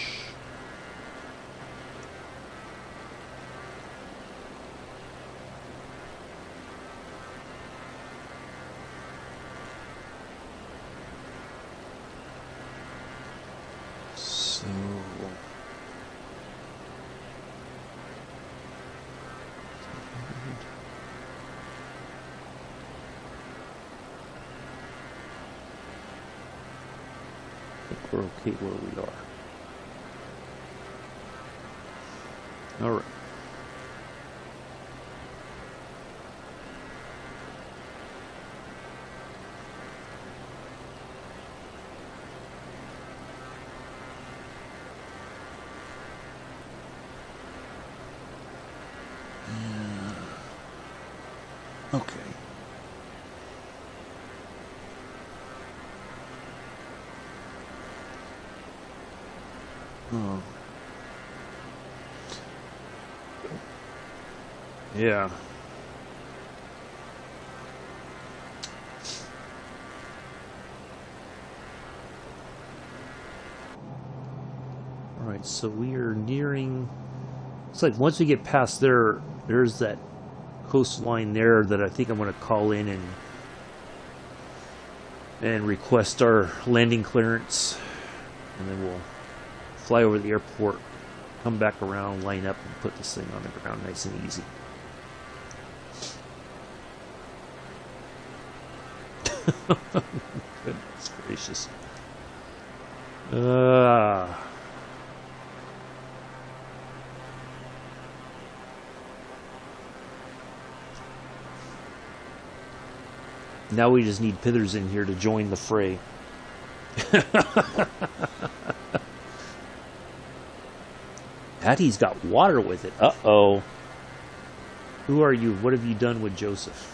So I think we're okay where we are. All right. Okay. Oh. Yeah. All right, so we are nearing. It's like once we get past there, there's that coastline there that I think I'm going to call in and request our landing clearance, and then we'll fly over the airport, come back around, line up, and put this thing on the ground nice and easy. Goodness gracious. Now we just need Pithers in here to join the fray. Hattie's got water with it. Uh-oh. Who are you? What have you done with Joseph?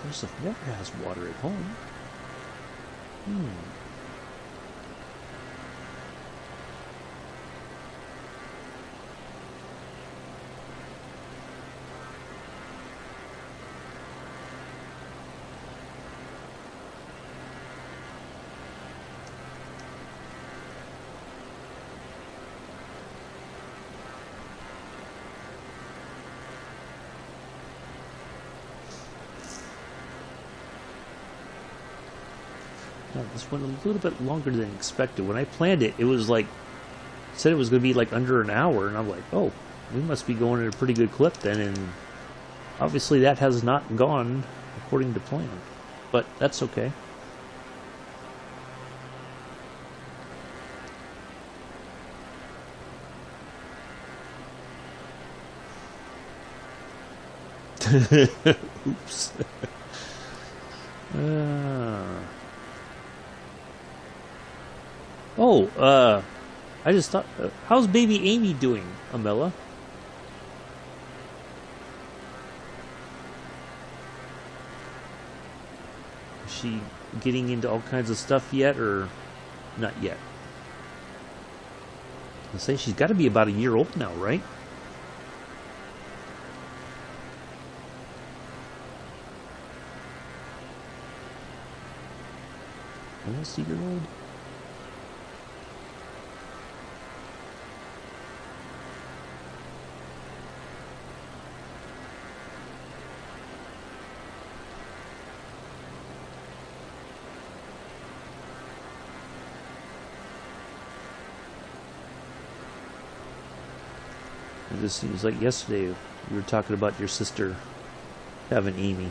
Joseph never has water at home. No, this went a little bit longer than expected. When I planned it, it was like, said it was going to be like under an hour, and I'm like, oh, we must be going at a pretty good clip then, and obviously that has not gone according to plan, but that's okay. Oops. I just thought, how's baby Amy doing, Amela? Is she getting into all kinds of stuff yet, or not yet? I say she's got to be about a year old now, right? Almost a year old. It just seems like yesterday you were talking about your sister having Amy.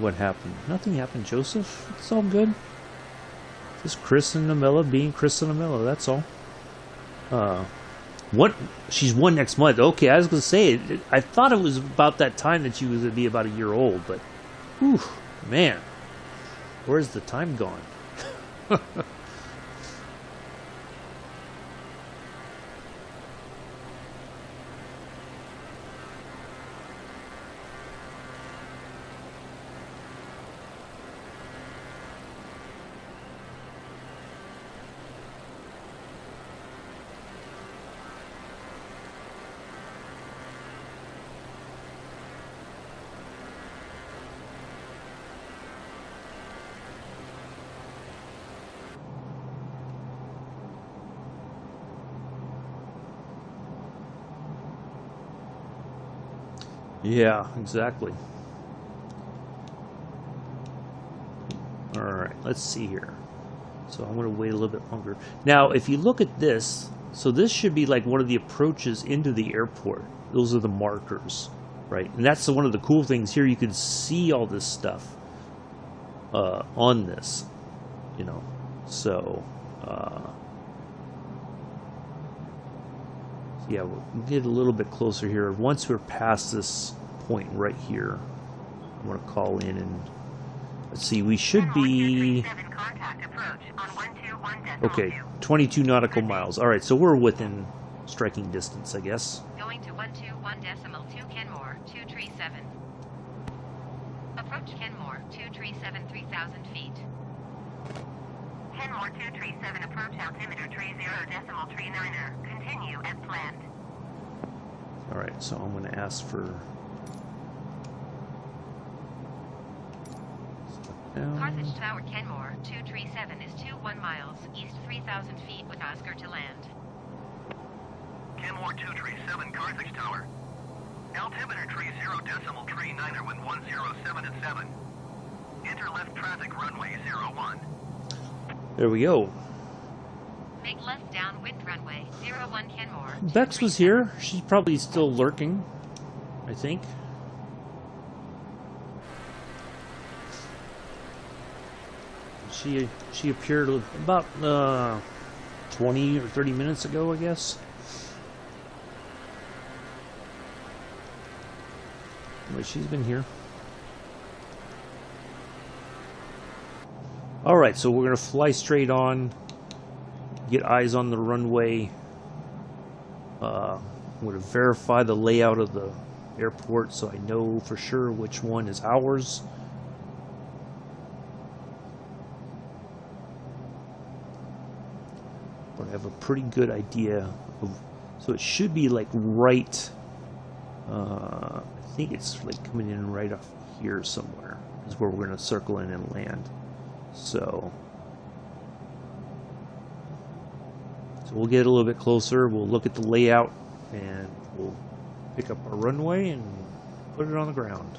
What happened? Nothing happened, Joseph. It's all good. Just Chris and Amela being Chris and Amela, that's all. What? She's 1 next month. Okay, I was going to say, I thought it was about that time that she was going to be about a year old, but, whew, man, where's the time gone? Yeah, exactly. Alright, let's see here. So I'm going to wait a little bit longer. Now, if you look at this, so this should be like one of the approaches into the airport. Those are the markers, right? And that's one of the cool things here. You can see all this stuff on this, you know. So, yeah, we'll get a little bit closer here. Once we're past this point right here, I'm going to call in and let's see, we should be okay, 22 nautical miles. All right, so we're within striking distance, I guess. Going to 121.2 Kenmore, 237. Approach Kenmore, 237, 3,000 feet. Kenmore 237, approach altimeter 30.39er. Continue as planned. All right, so I'm going to ask for Carthage Tower, Kenmore 237 is 21 miles east, 3,000 feet with Oscar to land. Kenmore 237, Carthage Tower. Altimeter 30.39er with 107 at 7. Enter left traffic runway 01. There we go. Make left downwind runway 01 Kenmore. Bex was here. She's probably still lurking, I think. She appeared about 20 or 30 minutes ago, I guess. But she's been here. Alright, so we're going to fly straight on. Get eyes on the runway. I'm going to verify the layout of the airport so I know for sure which one is ours. But I have a pretty good idea of, so it should be like right, I think it's like coming in right off here somewhere is where we're going to circle in and land. So So we'll get a little bit closer, we'll look at the layout, and we'll pick up our runway and put it on the ground.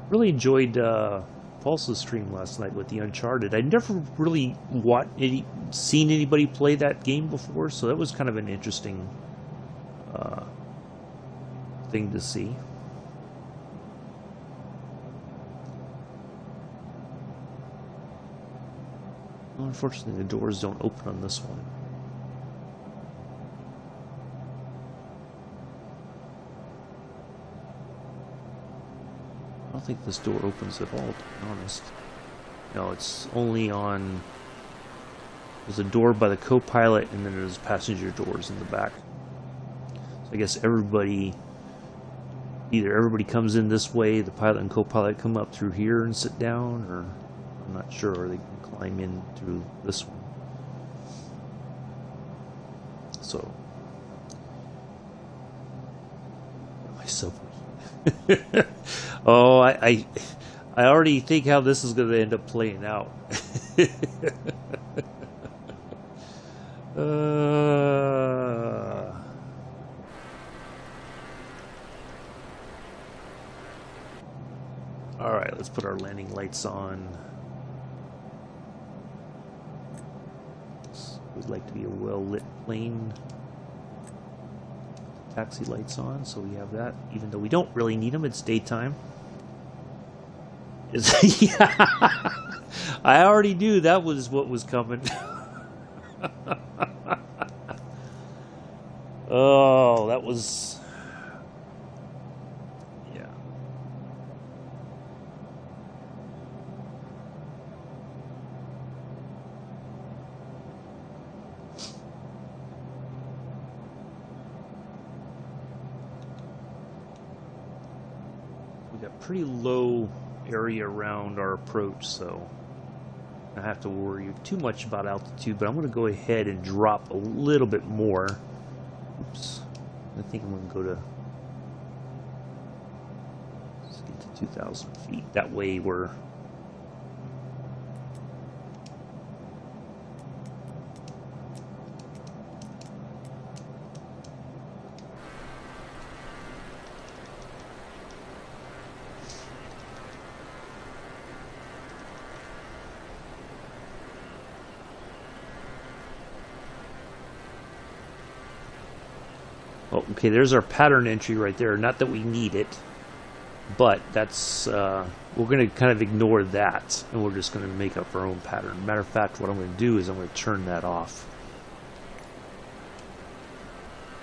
Really enjoyed Pulse's stream last night with the Uncharted. I'd never really seen anybody play that game before, so that was kind of an interesting thing to see. Well, unfortunately, the doors don't open on this one. I don't think this door opens at all, to be honest. No, it's only on... There's a door by the co-pilot, and then there's passenger doors in the back. So I guess either everybody comes in this way, the pilot and co-pilot come up through here and sit down, or I'm not sure, or they can climb in through this one. So... My subway. Oh, I already think how this is going to end up playing out. All right, let's put our landing lights on. We'd like to be a well-lit plane. Taxi lights on, so we have that, even though we don't really need them. It's daytime. Yeah, I already knew that was what was coming. Oh, that was... Yeah. We got pretty low area around our approach, so I don't have to worry too much about altitude, but I'm going to go ahead and drop a little bit more. Oops. I think I'm going to go to... Let's get to 2,000 feet. That way we're... Oh, okay, there's our pattern entry right there. Not that we need it, but that's we're going to kind of ignore that, and we're just going to make up our own pattern. Matter of fact, what I'm going to do is I'm going to turn that off,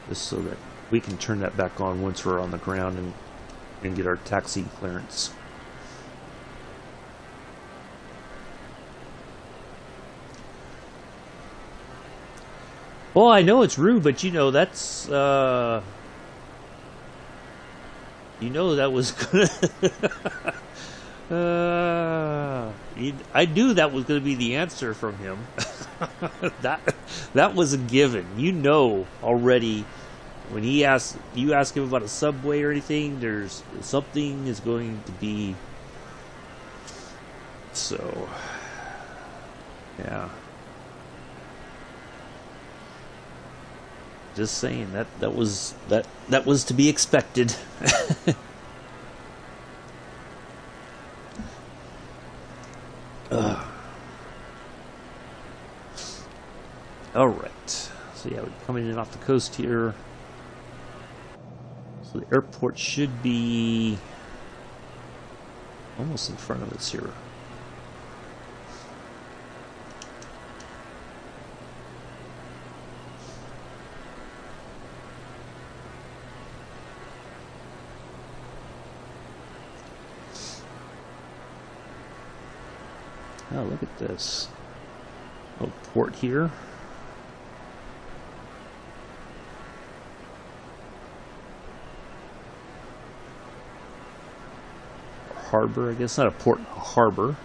just so that we can turn that back on once we're on the ground and get our taxi clearance. Well, I know it's rude, but you know that's you know that was gonna I knew that was gonna be the answer from him. that was a given. You know already when you ask him about a subway or anything, there's something is going to be. So yeah. Just saying that was to be expected. All right. So yeah, we're coming in off the coast here. So the airport should be almost in front of us here. Oh, look at this. Oh, port here. Harbor, I guess. Not a port, a harbor.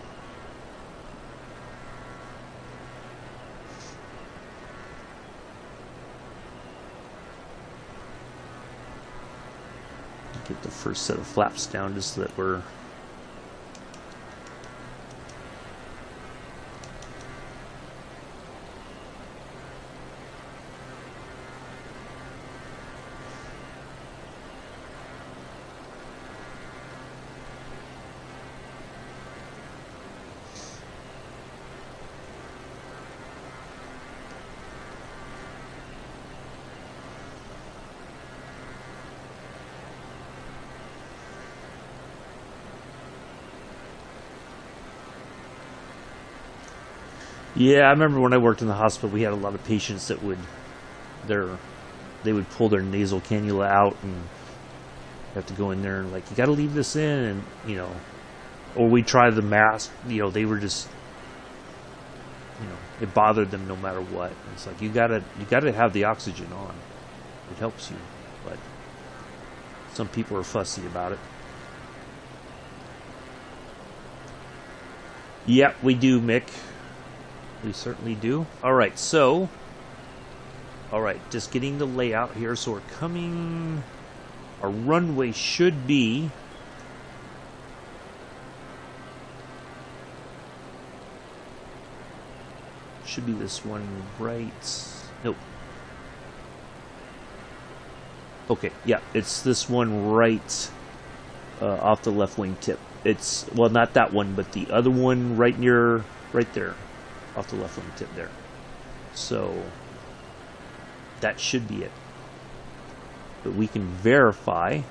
Get the first set of flaps down just so that we're... Yeah, I remember when I worked in the hospital, we had a lot of patients that would they would pull their nasal cannula out and have to go in there and like, you got to leave this in, and you know, or we try the mask. You know, they were just, you know, it bothered them no matter what. It's like you gotta have the oxygen on. It helps you, but some people are fussy about it. Yeah, we do, Mick. We certainly do. Alright, so... Alright, just getting the layout here. So we're coming... Our runway should be... Should be this one right... Nope. Okay, yeah, it's this one right off the left wing tip. It's... Well, not that one, but the other one right near... Right there. Off the left wing tip there. So that should be it. But we can verify.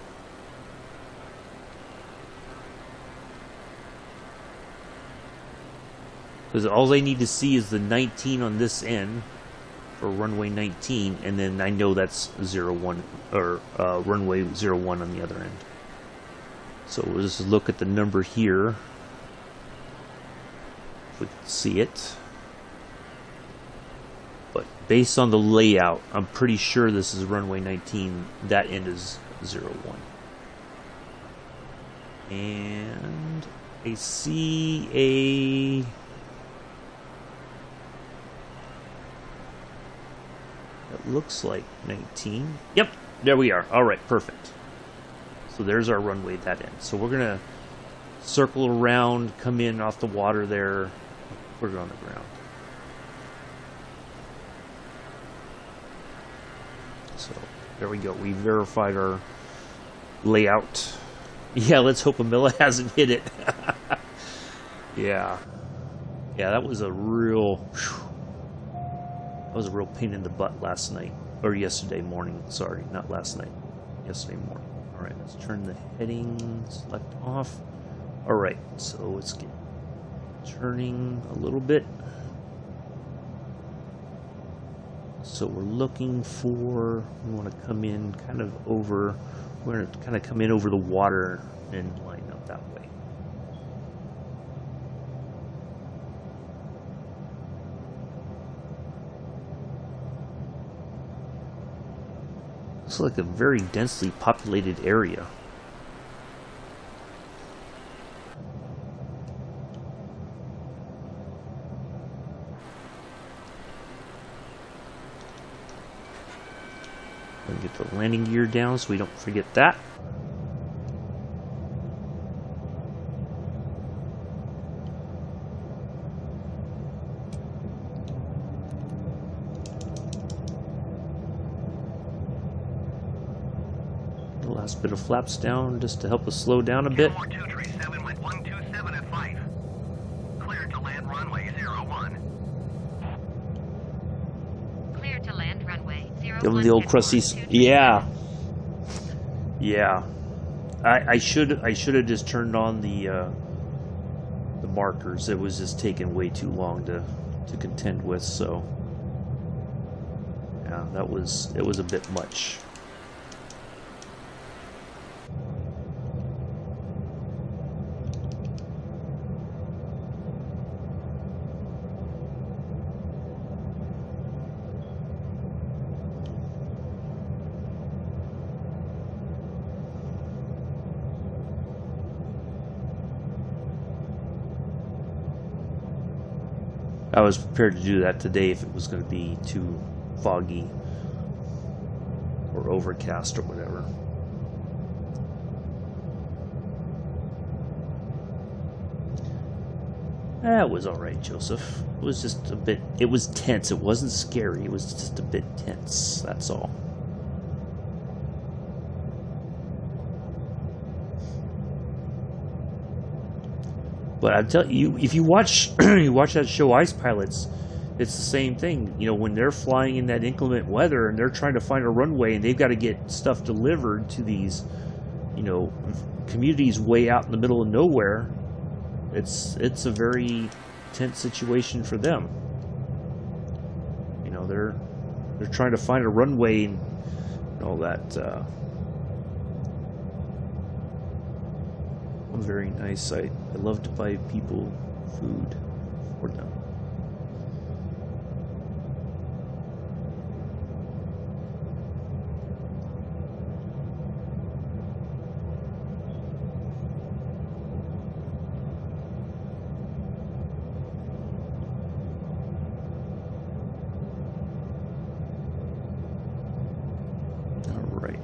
Because all they need to see is the 19 on this end for runway 19, and then I know that's 01 or runway 01 on the other end. So we'll just look at the number here. If we can see it. But based on the layout, I'm pretty sure this is runway 19. That end is 01. And I see a... It looks like 19. Yep, there we are. All right, perfect. So there's our runway at that end. So we're going to circle around, come in off the water there, put it on the ground. So there we go. We verified our layout. Yeah, let's hope Amila hasn't hit it. Yeah. Yeah, that was a real... That was a real pain in the butt last night. Or yesterday morning. Sorry, not last night. Yesterday morning. Alright, let's turn the heading select off. Alright, so let's get turning a little bit. So we're looking for, we want to come in kind of over, we're going to kind of come in over the water and line up that way. Looks like a very densely populated area. Get the landing gear down so we don't forget that. The last bit of flaps down just to help us slow down a bit. 237 with 127 at 5. Cleared to land runway 01. Clear to land runway 01. Give them the old crusty. Yeah. Yeah. I should have just turned on the markers. It was just taking way too long to contend with. So yeah, it was a bit much. I was prepared to do that today if it was going to be too foggy or overcast or whatever. That was alright, Joseph. It was just a bit... It was tense. It wasn't scary. It was just a bit tense. That's all. But I tell you, if you watch you watch that show Ice Pilots, it's the same thing. You know, when they're flying in that inclement weather and they're trying to find a runway and they've got to get stuff delivered to these, you know, communities way out in the middle of nowhere, it's a very tense situation for them. You know, they're trying to find a runway and all that. Very nice. I love to buy people food for them. All right.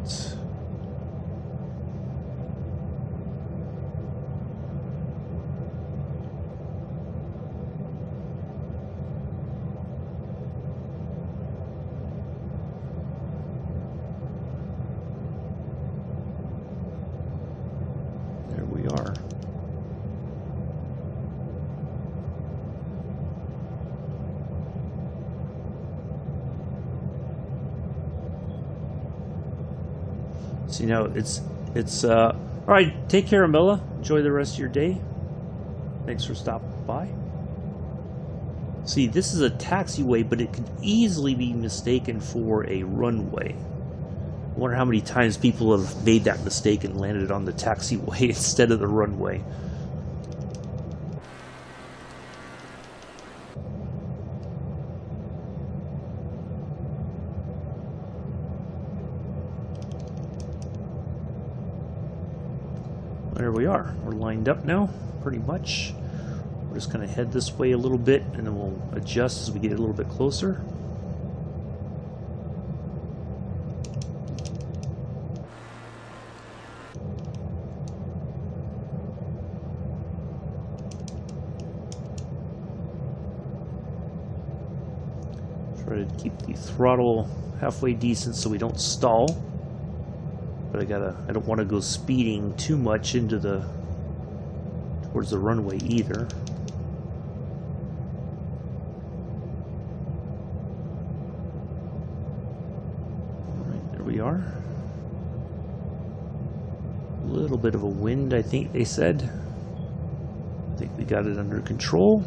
So, you know, it's all right. Take care, Amilla. Enjoy the rest of your day. Thanks for stopping by. See, this is a taxiway, but it could easily be mistaken for a runway. I wonder how many times people have made that mistake and landed on the taxiway instead of the runway. There we are. We're lined up now, pretty much. We're just going to head this way a little bit, and then we'll adjust as we get a little bit closer. Try to keep the throttle halfway decent so we don't stall. But I don't want to go speeding too much towards the runway either. Alright, there we are. A little bit of a wind, I think they said. I think we got it under control.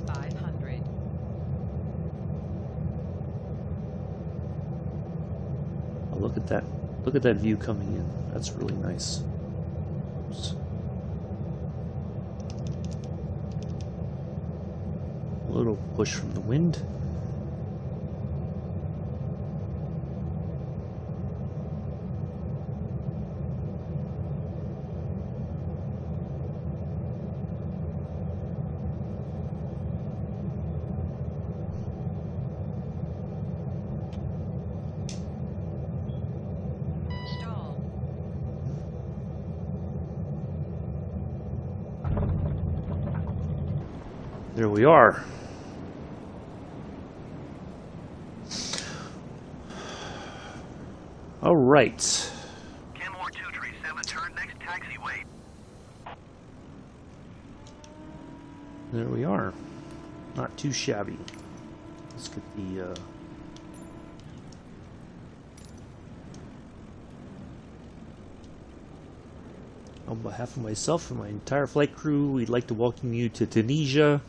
500. Oh, look at that. Look at that view coming in. That's really nice. Oops. A little push from the wind. There we are. All right. Kenmore 237, turn next taxiway. There we are. Not too shabby. Let's get the on behalf of myself and my entire flight crew, we'd like to welcome you to Tunisia.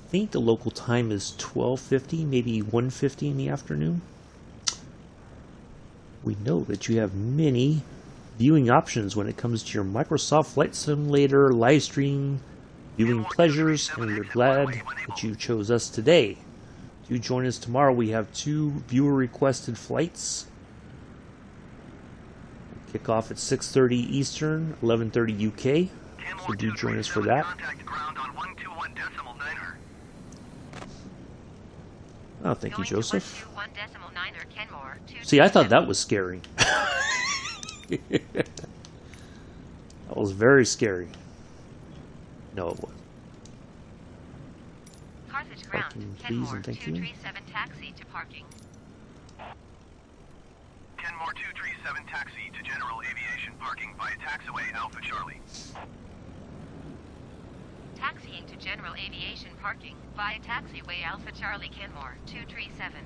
I think the local time is 12:50, maybe 1:50 in the afternoon. We know that you have many viewing options when it comes to your Microsoft Flight Simulator live stream viewing pleasures, and we're glad that you chose us today. Do join us tomorrow. We have 2 viewer requested flights. Kick off at 6:30 Eastern, 11:30 UK. So do join us for that. Oh, thank you, Joseph. See, I thought that was scary. That was very scary. No, it wasn't. Carthage ground, Parking, please, Kenmore, and thank you. 237 taxi to parking. Kenmore 237 taxi to general aviation parking via taxiway Alpha Charlie. Taxiing to general aviation parking via taxiway Alpha Charlie Kenmore 237.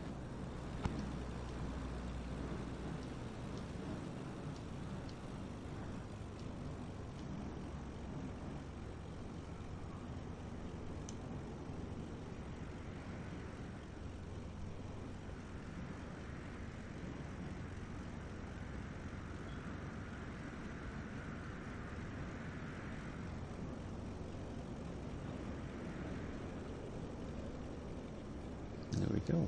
There we go.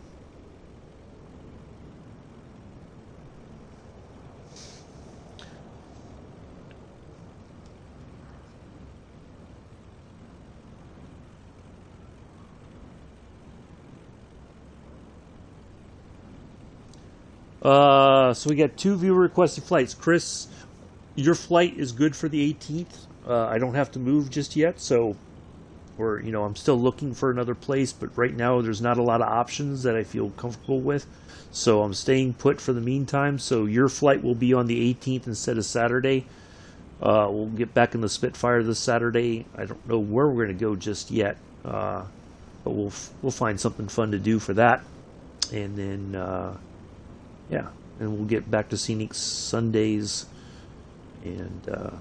So we got 2 viewer requested flights. Chris, your flight is good for the 18th. I don't have to move just yet, so I'm still looking for another place, but right now there's not a lot of options that I feel comfortable with. So I'm staying put for the meantime. So your flight will be on the 18th instead of Saturday. We'll get back in the Spitfire this Saturday. I don't know where we're going to go just yet, but we'll find something fun to do for that. And then, and we'll get back to scenic Sundays and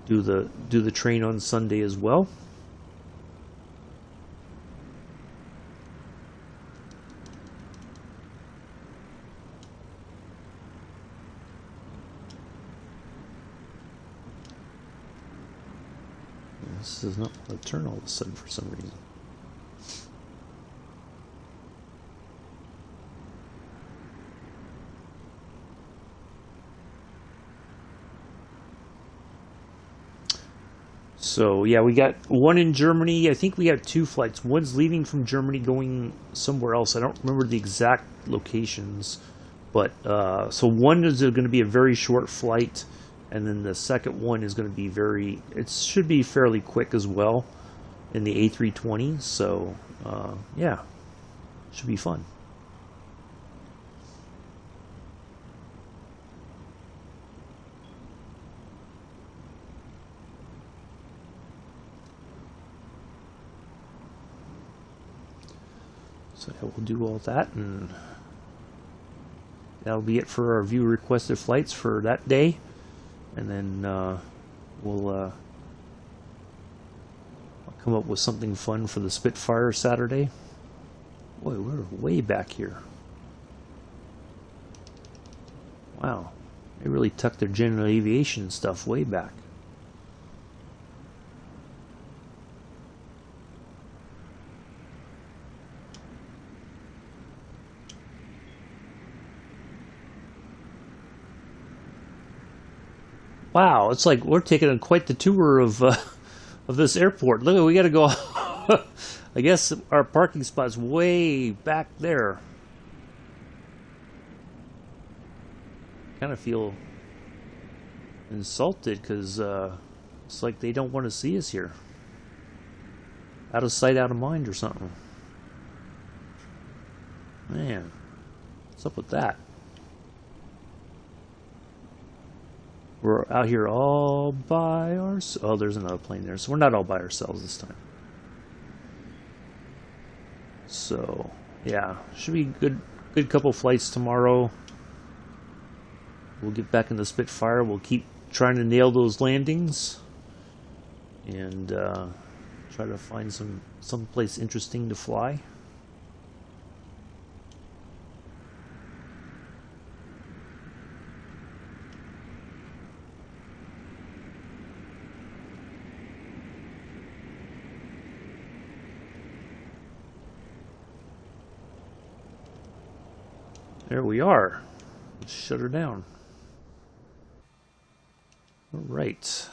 do the train on Sunday as well. This does not want to turn all of a sudden for some reason. So yeah, we got one in Germany. I think we got 2 flights. One's leaving from Germany going somewhere else. I don't remember the exact locations, but so one is going to be a very short flight, and then the second one is going to be it should be fairly quick as well, in the A320. So yeah, should be fun. So yeah, we'll do all that, and that'll be it for our view requested flights for that day. And then I'll come up with something fun for the Spitfire Saturday. Boy, we're way back here. Wow, they really tucked their general aviation stuff way back. Wow, it's like we're taking quite the tour of this airport. Look, we got to go. I guess our parking spot's way back there. Kind of feel insulted because it's like they don't want to see us here. Out of sight, out of mind, or something. Man, what's up with that? We're out here all by ourselves. Oh, there's another plane there. So we're not all by ourselves this time. So, yeah. Should be good couple flights tomorrow. We'll get back in the Spitfire. We'll keep trying to nail those landings. And try to find some place interesting to fly. There we are. Let's shut her down. All right.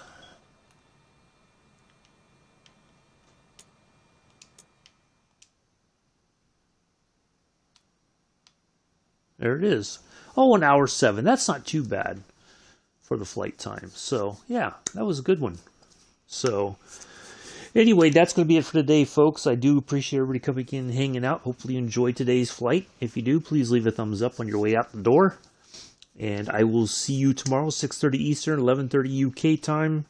There it is. Oh, 1 hour 7. That's not too bad for the flight time. So, yeah, that was a good one. So anyway, that's going to be it for today, folks. I do appreciate everybody coming in and hanging out. Hopefully you enjoyed today's flight. If you do, please leave a thumbs up on your way out the door. And I will see you tomorrow, 6:30 Eastern, 11:30 UK time.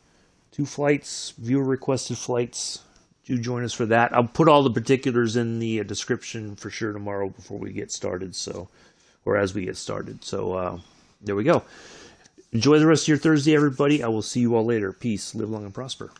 2 flights, viewer requested flights. Do join us for that. I'll put all the particulars in the description for sure tomorrow before we get started. Or as we get started. So there we go. Enjoy the rest of your Thursday, everybody. I will see you all later. Peace. Live long and prosper.